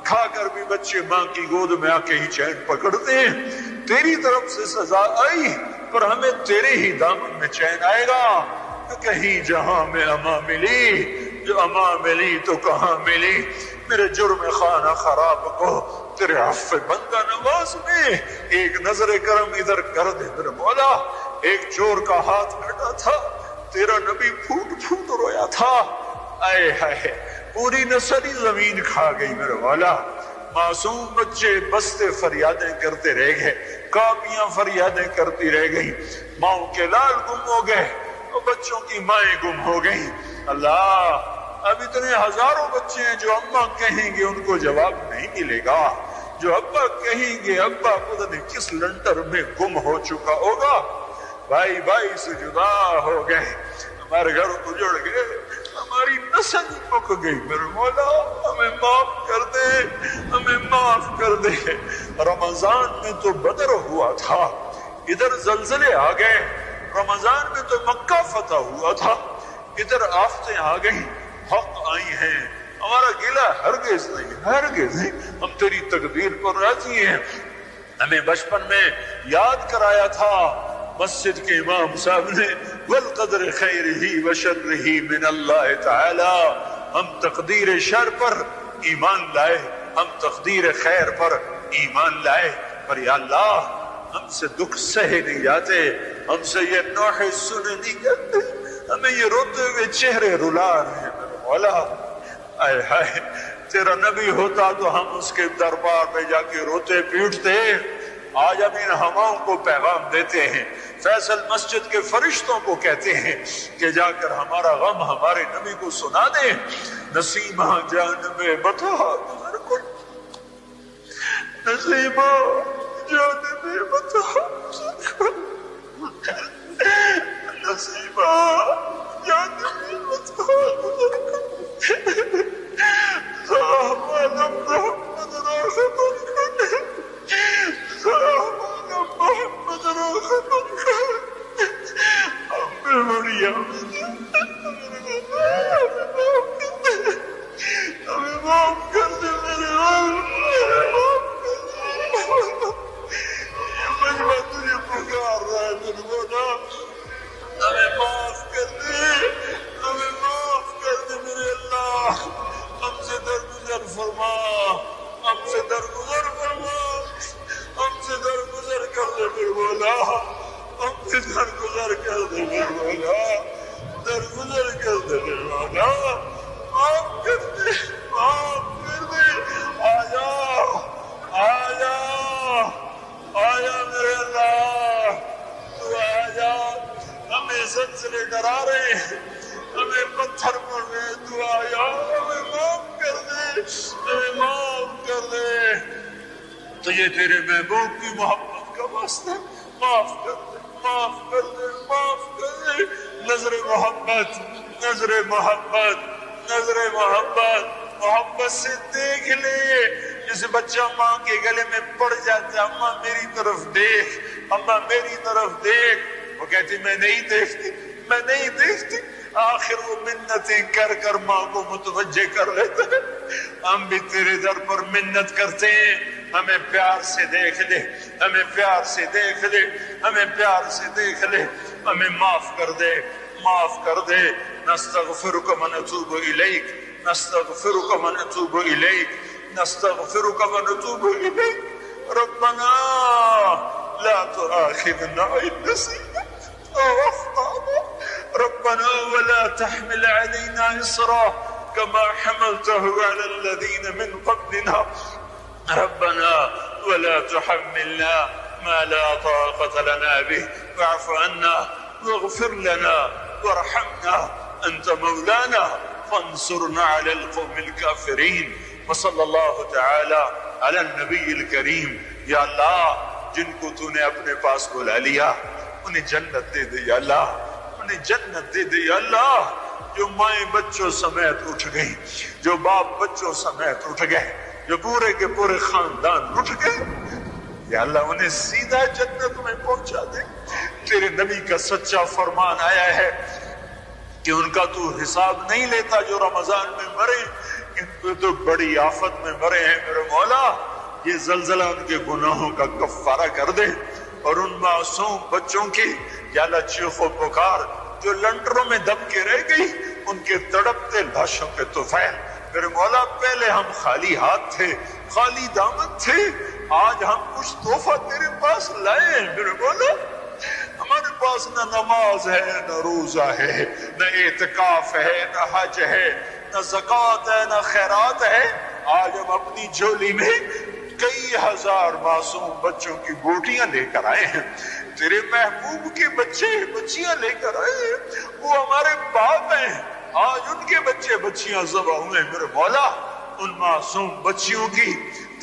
کھا کر بھی بچے ماں کی گود میں آ کے ہی چین پکڑتے ہیں، تیری طرف سے سزا آئی پر ہمیں تیرے ہی دامن میں چین آئے گا، کہیں جہاں میں اما ملی، جو اما ملی تو کہاں ملی، میرے جرم خانہ خراب کو تیرے عفو بندہ نواز میں ایک نظر کرم ادھر کر دے میرے مولا، ایک چور کا ہاتھ کٹا تھا، تیرا نبی پھوٹ پھوٹ رویا تھا، آئے ہائے پوری نسل ہی زمین کھا گئی میرے مولا، معصوم بچے بستے فریادیں کرتے رہ گئے، کاپیاں فریادیں کرتی رہ گئی، ماؤں کے لال گم ہو گئے، اور بچوں کی مائیں گم ہو گئیں، اللہ اب اتنے ہزاروں بچے ہیں جو اماں کہیں گے ان کو جواب نہیں ملے گا، جو ابا کہیں گے ابا پتہ نہیں کس لنٹر میں گم ہو چکا ہوگا، بھائی بھائی سے جدا ہو گئے، ہمارے گھر اجڑ گئے، ہماری نسل مک گئی، میرے مولا ہمیں معاف کر دے، ہمیں معاف کر دے۔ رمضان میں تو بدر ہوا تھا، ادھر زلزلے آ گئے، رمضان میں تو مکہ فتح ہوا تھا، ادھر آفتیں آ گئی، حق آئی ہیں، ہمارا گلہ ہرگز نہیں، ہم تیری تقدیر پر راضی ہیں۔ ہمیں بچپن میں یاد کرایا تھا مسجد کے امام صاحب نے، والقدر خیرہ وشرہ من اللہ تعالی، ہم تقدیر شر پر ایمان لائے، ہم تقدیر خیر پر ایمان لائے، پر یا اللہ ہم سے دکھ سہے نہیں جاتے، ہم سے یہ نوحے سنے نہیں جاتے، ہمیں یہ روتے ہوئے چہرے رلا رہے ہیں میرے مولا۔ آئے ہائے تیرا نبی ہوتا تو ہم اس کے دربار میں جا کے روتے پیٹتے، آج ہم ان ہواؤں کو پیغام دیتے ہیں، فیصل مسجد کے فرشتوں کو کہتے ہیں کہ جا کر ہمارا غم ہمارے نبی کو سنا دیں۔ نسیمہ جان میں بتا گزر کن، نسیمہ جان میں بتا گزر کن، نسیمہ جان میں بتا گزر کن، سلام علیکم محمد رسول اللہ، سلام علیکم محمد رسول اللہ، ہمیں بڑی ہمیں معاف کر دے میرے مجمع تجھے پکار رہا ہے میرے مولا، ہمیں معاف کر دے، ہمیں معاف کر دے میرے اللہ، ہم سے درگزر فرما، ہم سے درگزر فرما، ہم سے درگزر کر دے میرے مولا، ہم سے درگزر کر دے میرے مولا، درگزر کر دے میرے مولا، معاف کر دے، معاف کر دے، آجا آجا آجا میرے اللہ، تو آجا، ہمیں زلزلے ڈرا رہے ہیں، ہمیں پتھر پڑ رہے، تو آیا ہمیں معاف کر دے، ہمیں معاف کر دے، تجھے تیرے محبوب کی محبت کا واسطہ معاف کر دے، معاف کر دے، معاف کر دے، نظر محبت، نظر محبت، نظر محبت، محبت سے دیکھ لے، جیسے بچہ ماں کے گلے میں پڑ جاتا ہے، اماں میری طرف دیکھ، اماں میری طرف دیکھ، وہ کہتی میں نہیں دیکھتی، میں نہیں دیکھتی، آخر وہ منتیں کر کر ماں کو متوجہ کر لیتا ہے۔ ہم بھی تیرے در پر منت کرتے ہیں، ہمیں پیار سے دیکھ لے، ہمیں پیار سے دیکھ لے، ہمیں پیار سے دیکھ لے، ہمیں معاف کر دے، معاف کر دے۔ نستغفرک ونتوب الیک، نستغفرک ونتوب الیک، نستغفرک ونتوب الیک، ربنا لا تؤاخذنا ان نسینا او اخطأنا، ربنا ولا تحمل علينا إصرا كما حملته على الذين من قبلنا، ربنا ولا تحملنا ما لا طاقة لنا به، واعف عنا واغفر لنا وارحمنا أنت مولانا فانصرنا على القوم الكافرين۔ وصلی اللہ تعالی علی النبی الکریم۔ یا اللہ جن کو تو نے اپنے پاس بلا لیا انہیں جنت دے دے یا اللہ، انہیں جنت دے دے یا اللہ۔ جو مائیں بچوں سمیت اٹھ گئی، جو باپ بچوں سمیت اٹھ گئے، جو پورے کے پورے خاندان اٹھ گئے، یا اللہ انہیں سیدھا جنت میں پہنچا دے۔ تیرے نبی کا سچا فرمان آیا ہے کہ ان کا تو حساب نہیں لیتا جو رمضان میں مرے، ان کو تو بڑی آفت میں مرے ہیں میرے مولا۔ یہ زلزلہ ان کے گناہوں کا کفارہ کر دے، اور ان معصوم بچوں کی یا اللہ چیخ و پکار جو لنٹروں میں دب کے رہ گئی، ان کے تڑپتے لاشوں پہ طفیل میرے مولا۔ پہلے ہم خالی ہاتھ تھے، خالی دامن تھے، آج ہم کچھ تحفہ تیرے پاس لائے ہیں میرے مولا۔ ہمارے پاس نہ نماز ہے، نہ روزہ ہے، نہ اعتکاف ہے، نہ حج ہے، نہ زکوٰۃ ہے، نہ خیرات ہے۔ آج ہم اپنی جھولی میں کئی ہزار معصوم بچوں کی بوٹیاں لے کر آئے ہیں، تیرے محبوب کے بچے بچیاں لے کر آئے ہیں، وہ ہمارے باپ ہیں، آج ان کے بچے بچیاں ذبح ہوئے میرے مولا۔ ان معصوم بچیوں کی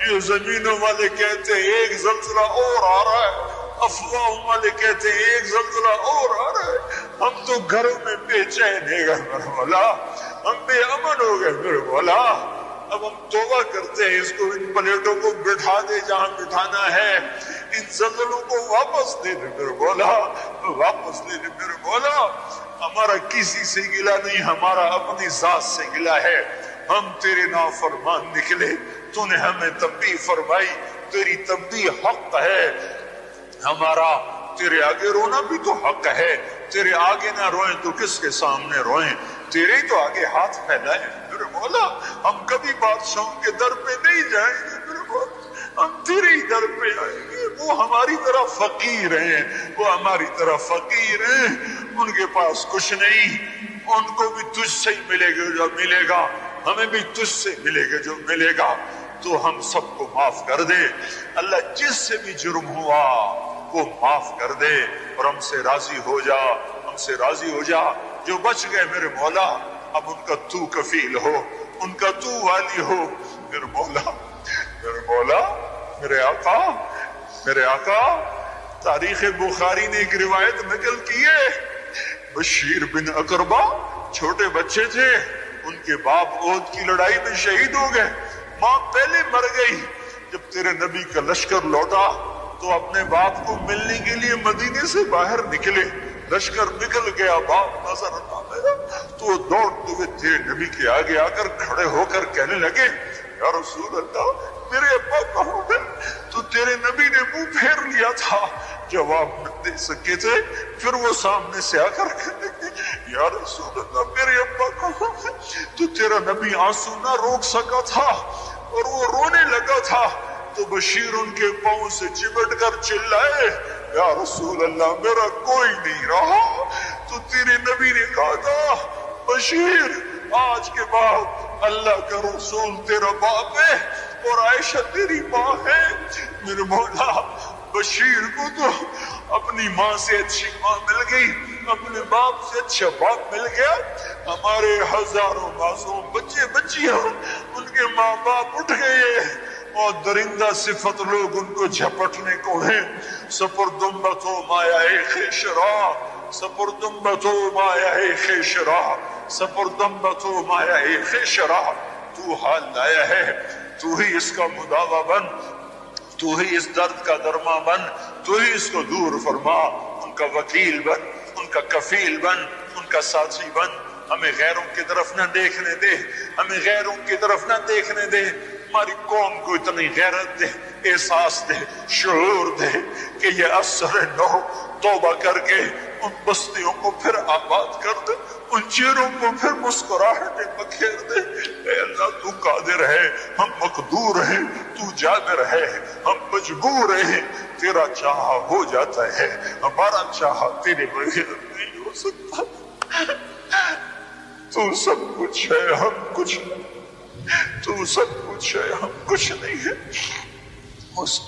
یہ زمینوں والے کہتے ہیں ایک زلزلہ اور آ رہا ہے، افواہوں والے کہتے ہیں ایک زلزلہ اور آ رہا ہے، ہم تو گھروں میں بے چین ہے میرے مولا، ہم بے امن ہو گئے میرے مولا۔ اب ہم توبہ کرتے ہیں، اس کو ان پلیٹوں کو بٹھا دے جہاں بٹھانا ہے، ان زلزلوں کو واپس دے دے میرے مولا، واپس دے دے میرے مولا۔ ہمارا کسی سے گلہ نہیں، ہمارا اپنی ذات سے گلہ ہے، ہم تیرے نافرمان نکلے، تو نے ہمیں تنبیہ فرمائی، تیری تنبیہ حق ہے، ہمارا تیرے آگے رونا بھی تو حق ہے، تیرے آگے نہ روئیں تو کس کے سامنے روئیں، تیرے ہی تو آگے ہاتھ پھیلائیں میرے مولا۔ ہم کبھی بادشاہوں کے در پہ نہیں جائیں گے میرے مولا، ہم تیرے ہی در پہ آئیں گے۔ وہ ہماری طرح فقیر ہیں، وہ ہماری طرح فقیر ہیں، ان کے پاس کچھ نہیں، ان کو بھی تجھ سے ہی ملے گا جو ملے گا، ہمیں بھی تجھ سے ملے گا جو ملے گا، تو ہم سب کو معاف کر دے اللہ، جس سے بھی جرم ہوا وہ معاف کر دے، اور ہم سے راضی ہو جا، ہم سے راضی ہو جا۔ جو بچ گئے میرے مولا اب ان کا تو کفیل ہو، ان کا تو والی ہو میرے مولا، میرے مولا، میرے آقا، میرے آقا۔ تاریخ بخاری نے ایک روایت نقل کی ہے، بشیر بن اقربہ چھوٹے بچے تھے، ان کے باپ احد کی لڑائی میں شہید ہو گئے، ماں پہلے مر گئی۔ جب تیرے نبی کا لشکر لوٹا تو اپنے باپ کو ملنے کے لیے مدینے سے باہر نکلے، لشکر نکل گیا، باپ نظر آتا میرا، تو دوڑتے ہوئے تیرے نبی کے آگے آ کر کھڑے ہو کر کہنے لگے، یا رسول اللہ میرے ابا کہاں ہے؟ تو تیرے نبی نے منہ پھیر لیا تھا، جواب نہ دے سکے تھے، پھر وہ سامنے سے آ کر کہنے لگے، یا رسول اللہ میرے ابا کہاں ہے؟ تو تیرا نبی آنسو نہ روک سکا تھا اور وہ رونے لگا تھا، تو بشیر ان کے پاؤں سے چمٹ کر چلائے، یا رسول اللہ میرا کوئی نہیں رہا۔ تو تیرے نبی نے کہا تھا، بشیر آج کے بعد اللہ کا رسول تیرا باپ ہے اور عائشہ تیری ماں ہے۔ میرے مولا بشیر کو تو اپنی ماں سے اچھی ماں مل گئی، اپنے باپ سے اچھا باپ مل گیا، ہمارے ہزاروں معصوم بچے بچیاں ان کے ماں باپ اٹھ گئے اور درندہ صفت لوگ ان کو جھپٹنے کو ہیں۔ سپردمبتو مایا خیشرا، سپردمبتو مایا خیشرا، سپردمبتو مایا خیشرا، تو حال لایا ہے، تو ہی اس کا مداوا بن، تو ہی اس درد کا درما بن، تو ہی اس کو دور فرما، ان کا وکیل بن، ان کا کفیل بن، ان کا ساتھی بن، ہمیں غیروں کی طرف نہ دیکھنے دے، ہمیں غیروں کی طرف نہ دیکھنے دے، ہماری قوم کو اتنی غیرت دے، احساس دے، شعور دے کہ یہ اثر نو توبہ کر کے ان بستیوں کو پھر آباد کر دے، ان چہروں کو پھر مسکراہٹیں بکھیر دے۔ اے اللہ تو قادر ہے، ہم مقدور ہیں، تو جابر ہے، ہم مجبور ہیں، تیرا چاہا ہو جاتا ہے، ہمارا چاہا تیرے بغیر نہیں ہو سکتا۔ تو سب کچھ ہے، ہم کچھ نہیں، تو سب کچھ ہے، ہم کچھ نہیں ہے۔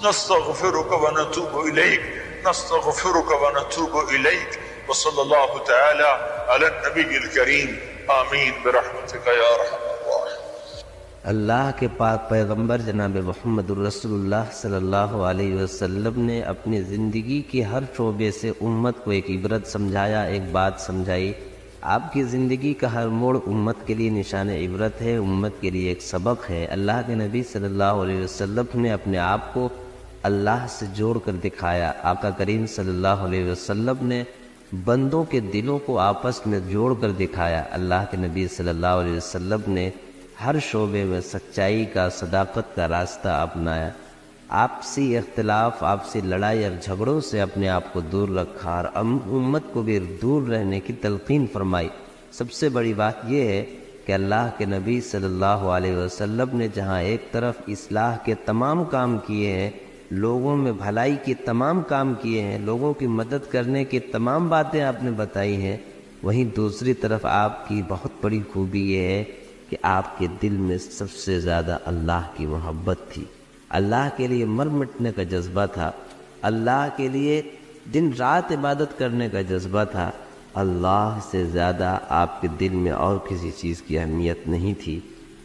نستغفرک ونتوب الیک، نستغفرک ونتوب الیک، وصلی اللہ تعالی علی النبی الکریم، آمین برحمتک یا ارحم الراحمین۔ اللہ کے پاک پیغمبر جناب محمد الرسول اللہ صلی اللہ علیہ وسلم نے اپنی زندگی کے ہر شعبے سے امت کو ایک عبرت سمجھایا، ایک بات سمجھائی۔ آپ کی زندگی کا ہر موڑ امت کے لیے نشان عبرت ہے، امت کے لیے ایک سبق ہے۔ اللہ کے نبی صلی اللہ علیہ وسلم نے اپنے آپ کو اللہ سے جوڑ کر دکھایا۔ آقا کریم صلی اللہ علیہ وسلم نے بندوں کے دلوں کو آپس میں جوڑ کر دکھایا۔ اللہ کے نبی صلی اللہ علیہ وسلم نے ہر شعبے میں سچائی کا، صداقت کا راستہ اپنایا۔ آپسی اختلاف، آپسی لڑائی اور جھگڑوں سے اپنے آپ کو دور رکھا اور امت کو بھی دور رہنے کی تلقین فرمائی۔ سب سے بڑی بات یہ ہے کہ اللہ کے نبی صلی اللہ علیہ وسلم نے جہاں ایک طرف اصلاح کے تمام کام کیے ہیں، لوگوں میں بھلائی کے تمام کام کیے ہیں، لوگوں کی مدد کرنے کی تمام باتیں آپ نے بتائی ہیں، وہیں دوسری طرف آپ کی بہت بڑی خوبی یہ ہے کہ آپ کے دل میں سب سے زیادہ اللہ کی محبت تھی، اللہ کے لیے مر مٹنے کا جذبہ تھا، اللہ کے لیے دن رات عبادت کرنے کا جذبہ تھا۔ اللہ سے زیادہ آپ کے دل میں اور کسی چیز کی اہمیت نہیں تھی۔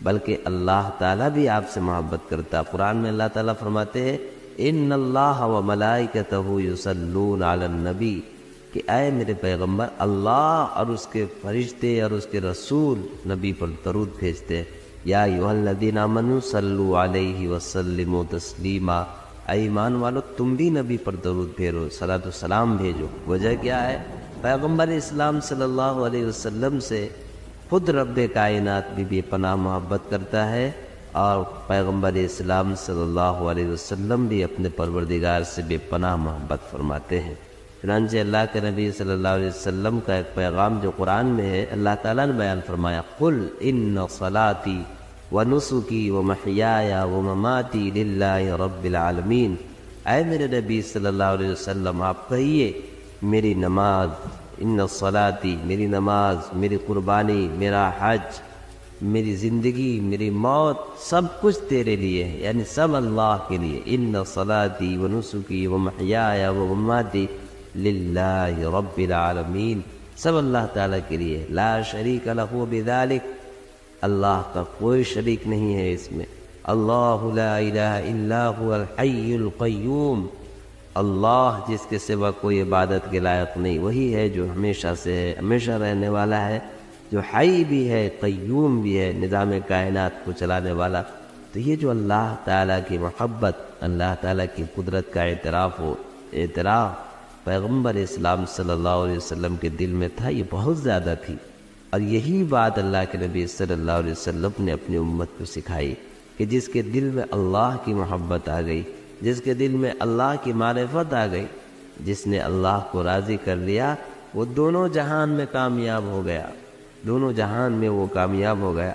بلکہ اللہ تعالیٰ بھی آپ سے محبت کرتا ہے۔ قرآن میں اللہ تعالیٰ فرماتے ہیں ان اللہ و ملائکتہ یصلون علی النبی، کہ اے میرے پیغمبر، اللہ اور اس کے فرشتے اور اس کے رسول نبی پر درود بھیجتے ہیں۔ یا ایھا الذین آمنوا صلوا علیہ وسلموا تسلیما، اے ایمان والو تم بھی نبی پر درود بھیجو، صلاۃ و سلام بھیجو۔ وجہ کیا ہے؟ پیغمبر اسلام صلی اللہ علیہ وسلم سے خود رب کائنات بھی بے پناہ محبت کرتا ہے، اور پیغمبر اسلام صلی اللہ علیہ وسلم بھی اپنے پروردگار سے بے پناہ محبت فرماتے ہیں۔ چنانچہ اللہ کے نبی صلی اللہ علیہ وسلم کا ایک پیغام جو قرآن میں ہے، اللہ تعالیٰ نے بیان فرمایا قل ان صلاتی ونسکی ومحیای ومماتی للہ رب العالمین، اے میرے نبی صلی اللہ علیہ وسلم آپ کہیے میری نماز، ان صلاتی میری نماز، میری قربانی، میرا حج، میری زندگی، میری موت، سب کچھ تیرے لیے ہے، یعنی سب اللہ کے لیے۔ ان صلاتی ونسکی ومحیای ومماتی للہ رب العالمین، سب اللہ تعالیٰ کے لیے، لا شریک لہ بذالک، اللہ کا کوئی شریک نہیں ہے اس میں۔ اللہ لا الہ الا هو الحی القیوم، اللہ جس کے سوا کوئی عبادت کے لائق نہیں، وہی ہے جو ہمیشہ سے ہے، ہمیشہ رہنے والا ہے، جو حی بھی ہے، قیوم بھی ہے، نظام کائنات کو چلانے والا۔ تو یہ جو اللہ تعالیٰ کی محبت، اللہ تعالیٰ کی قدرت کا اعتراف پیغمبر اسلام صلی اللہ علیہ وسلم کے دل میں تھا، یہ بہت زیادہ تھی، اور یہی بات اللہ کے نبی صلی اللہ علیہ وسلم نے اپنی امت کو سکھائی کہ جس کے دل میں اللہ کی محبت آ گئی، جس کے دل میں اللہ کی معرفت آ گئی، جس نے اللہ کو راضی کر لیا، وہ دونوں جہان میں کامیاب ہو گیا، دونوں جہان میں وہ کامیاب ہو گیا۔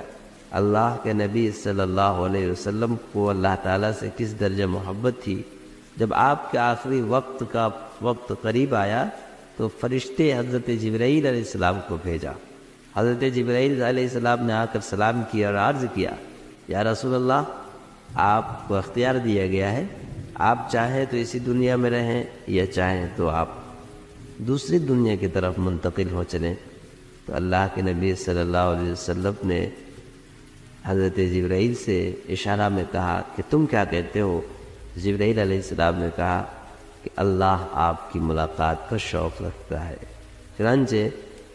اللہ کے نبی صلی اللہ علیہ وسلم کو اللہ تعالیٰ سے کس درجہ محبت تھی، جب آپ کے آخری وقت قریب آیا تو فرشتے حضرت جبرائیل علیہ السلام کو بھیجا۔ حضرت جبرائیل علیہ السلام نے آ کر سلام کیا اور عرض کیا یا رسول اللہ، آپ کو اختیار دیا گیا ہے، آپ چاہیں تو اسی دنیا میں رہیں یا چاہیں تو آپ دوسری دنیا کی طرف منتقل ہو چلیں۔ تو اللہ کے نبی صلی اللہ علیہ وسلم نے حضرت جبرائیل سے اشارہ میں کہا کہ تم کیا کہتے ہو؟ جبرائیل علیہ السلام نے کہا کہ اللہ آپ کی ملاقات کا شوق رکھتا ہے۔ چنانچہ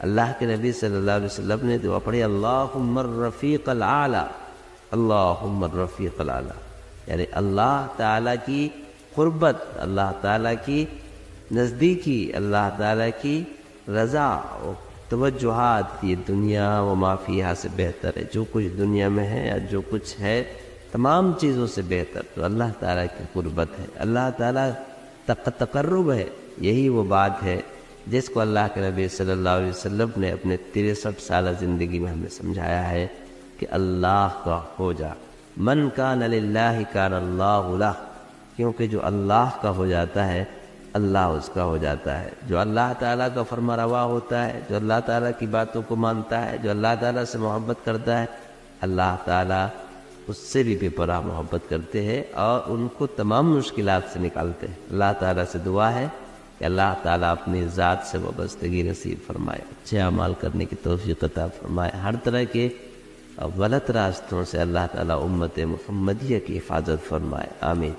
اللہ کے نبی صلی اللہ علیہ وسلم نے دعا پڑھی اللہم الرفیق الاعلی، اللہم الرفیق الاعلی، یعنی اللہ تعالیٰ کی قربت، اللہ تعالیٰ کی نزدیکی، اللہ تعالیٰ کی رضا و توجہات، یہ دنیا و ما فیہا سے بہتر ہے، جو کچھ دنیا میں ہے یا جو کچھ ہے تمام چیزوں سے بہتر تو اللہ تعالیٰ کی قربت ہے، اللہ تعالیٰ تقرب ہے۔ یہی وہ بات ہے جس کو اللہ کے نبی صلی اللہ علیہ وسلم نے اپنے 63 سالہ زندگی میں ہمیں سمجھایا ہے کہ اللہ کا ہو جا، من کان للہ کان اللہ لہ، کیونکہ جو اللہ کا ہو جاتا ہے اللہ اس کا ہو جاتا ہے، جو اللہ تعالیٰ کا فرما روا ہوتا ہے، جو اللہ تعالیٰ کی باتوں کو مانتا ہے، جو اللہ تعالیٰ سے محبت کرتا ہے، اللہ تعالیٰ اس سے بھی بے پناہ محبت کرتے ہیں اور ان کو تمام مشکلات سے نکالتے ہیں۔ اللہ تعالیٰ سے دعا ہے کہ اللہ تعالیٰ اپنی ذات سے وابستگی نصیب فرمائے، اچھے اعمال کرنے کی توفیق عطا فرمائے، ہر طرح کے غلط راستوں سے اللہ تعالیٰ امت محمدیہ کی حفاظت فرمائے، آمین۔